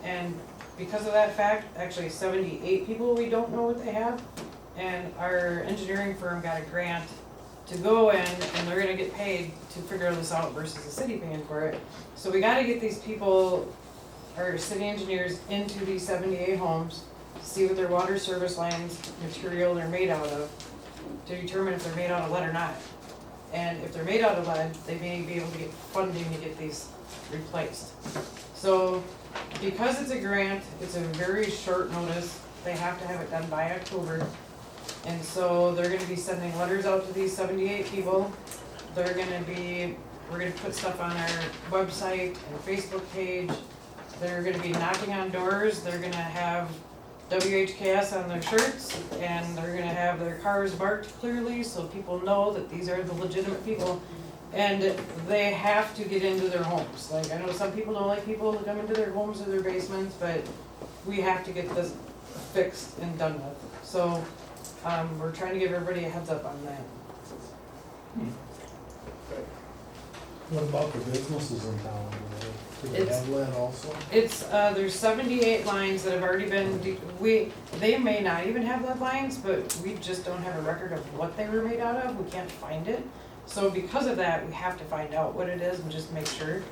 and because of that fact, actually 78 people we don't know what they have. And our engineering firm got a grant to go in, and they're gonna get paid to figure this out versus the city paying for it. So we gotta get these people, our city engineers, into these 78 homes, see what their water service lines material they're made out of, to determine if they're made out of lead or not. And if they're made out of lead, they may be able to get funding to get these replaced. So, because it's a grant, it's a very short notice, they have to have it done by October. And so they're gonna be sending letters out to these 78 people. We're gonna put stuff on our website and Facebook page. They're gonna be knocking on doors, they're gonna have WHKS on their shirts, and they're gonna have their cars marked clearly so people know that these are the legitimate people. And they have to get into their homes. Like, I know some people don't like people to come into their homes or their basements, but we have to get this fixed and done with. So, we're trying to give everybody a heads up on that. What about the businesses in town? Do they It's- have that also? It's, there's 78 lines that have already been, they may not even have lead lines, but we just don't have a record of what they were made out of, we can't find it. So because of that, we have to find out what it is and just make sure.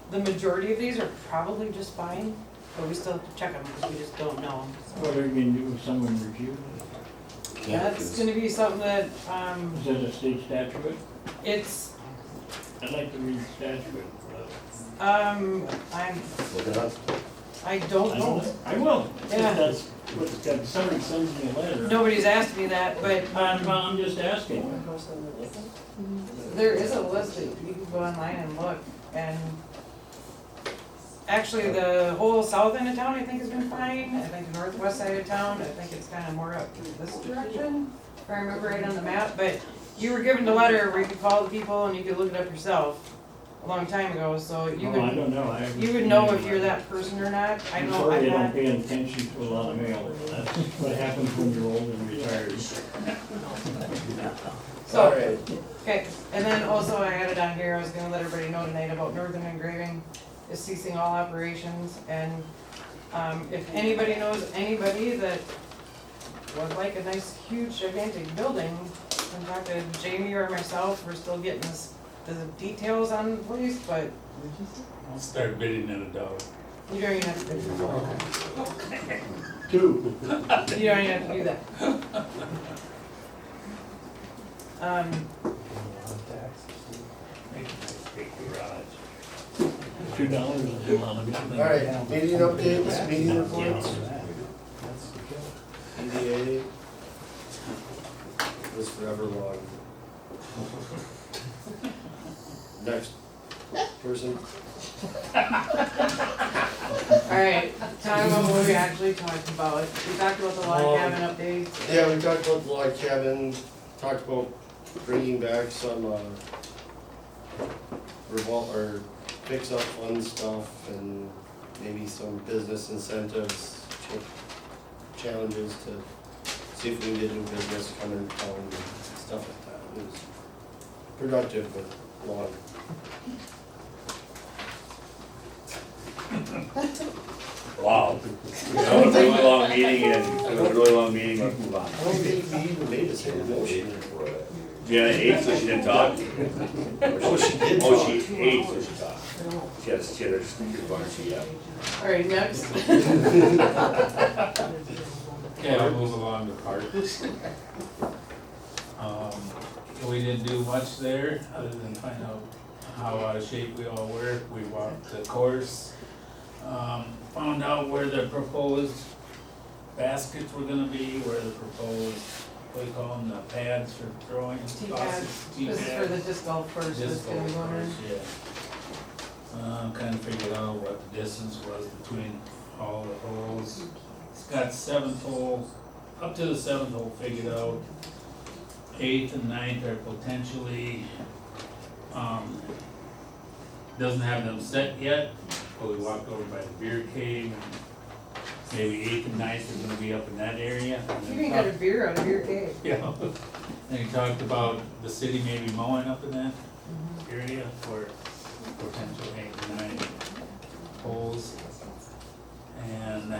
The majority of these are probably just fine, but we still have to check them because we just don't know. What are you gonna do if someone refuses? That's gonna be something that, Is that a state statute? it's, I'd like to read the statute. Look it up. I don't know. I will. Yeah. That's what, somebody sends me a letter. Nobody's asked me that, but, I'm just asking. there is a list that you can go online and look, and actually, the whole south end of town, I think, has been fine. I think the northwest side of town, I think it's kind of more up this direction, if I remember right on the map, but you were given the letter where you could call the people and you could look it up yourself a long time ago, so you Oh, I would, don't know. you would know if you're that person or not. I I'm know sorry I'm I don't not. pay attention to a lot of mail. That's what happens when you're old and retired. So, Alright, okay, and then also I added on here, I was gonna let everybody know tonight about Northern Engraving is ceasing all operations, and, if anybody knows anybody that would like a nice, huge, gigantic building, contact to Jamie or myself, we're still getting the details on the place, but I'll start bidding at $1. you don't even have to do Two. that. You don't even have to do that. $2 is a lot of money. alright, meeting updates, meeting reports, EDA. Was forever long. Next person. Alright, talk about what we actually talked about. We talked about the log cabin updates. Yeah, we talked about the log cabin, talked about bringing back some, or fix up fun stuff and maybe some business incentives, challenges to see if we can get new business coming in town and stuff like that. It was productive but long. Wow. That was a really long meeting and, it was a really long meeting, let's move on. I don't think we even made a single motion for it. Jenna ate, so she didn't talk. Oh, she did Oh, talk. she ate, so she talked. She had her speaker going, she, yeah. Alright, next. Okay, I'll move along to parks. We didn't do much there, other than find out how out of shape we all were. We walked the course. Found out where the proposed baskets were gonna be, where the proposed, what do you call them, the pads for throwing? T-pads. This is for the disc golf course that's Disc gonna be golf going in. course, yeah. Kind of figured out what the distance was between all the holes. It's got 7th hole, up to the 7th hole figured out. 8th and 9th are potentially, doesn't have them set yet, but we walked over by the beer cave. And maybe 8th and 9th are gonna be up in that area. And You then can get a beer out of your cave. yeah, and he talked about the city maybe mowing up in that area for potential 8 and 9 holes. And I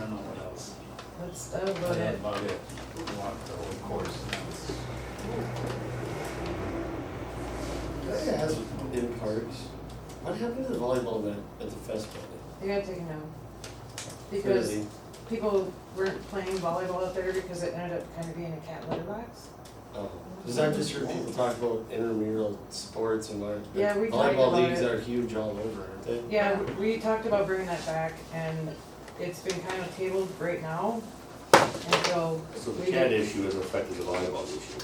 don't know what else. That's about it. About it. We walked the whole course and that was. Can I ask in parks, what happened to the volleyball net at the festival? They got taken down. Because Really? people weren't playing volleyball up there because it ended up kind of being a cat litter box. Oh, cause I've just heard people talk about intramural sports and like, Yeah, we talked volleyball about leagues it. are huge all over, aren't they? Yeah, we talked about bringing that back and it's been kind of tabled right now. And so, So the we cat issue has affected the volleyball issue.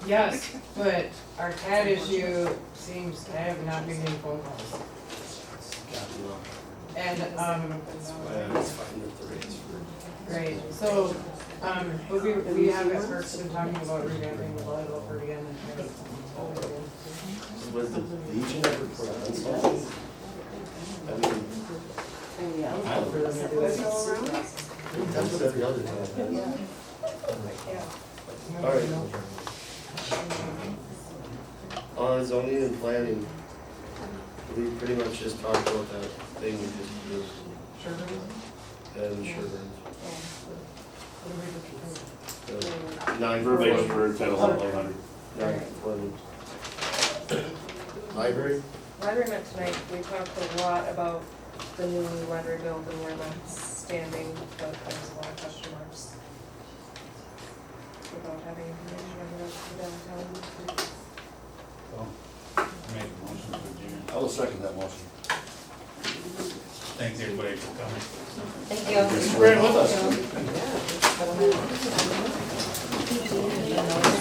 yes, but our cat issue seems to have not been getting phone calls. And, Well, it's fine with the rates for. great, so, but we have at first been talking about revamping the volleyball court again and trying to open it again. Was the Legion ever put on something? I mean, For them to do it. that's every other time. Yeah. Alright. On zoning and planning, we pretty much just talked about that thing we just approved, Sure. and Sherburne. What do we do? The nine Verbiage for, for Title 1100. nine for library, Library met tonight, we talked a lot about the new library building where that's standing, but there's a lot of question marks. Without having information on the downtown. Make a motion to adjourn. I will second that motion. Thanks everybody for coming. Thank you. Thanks for being with us. Yeah.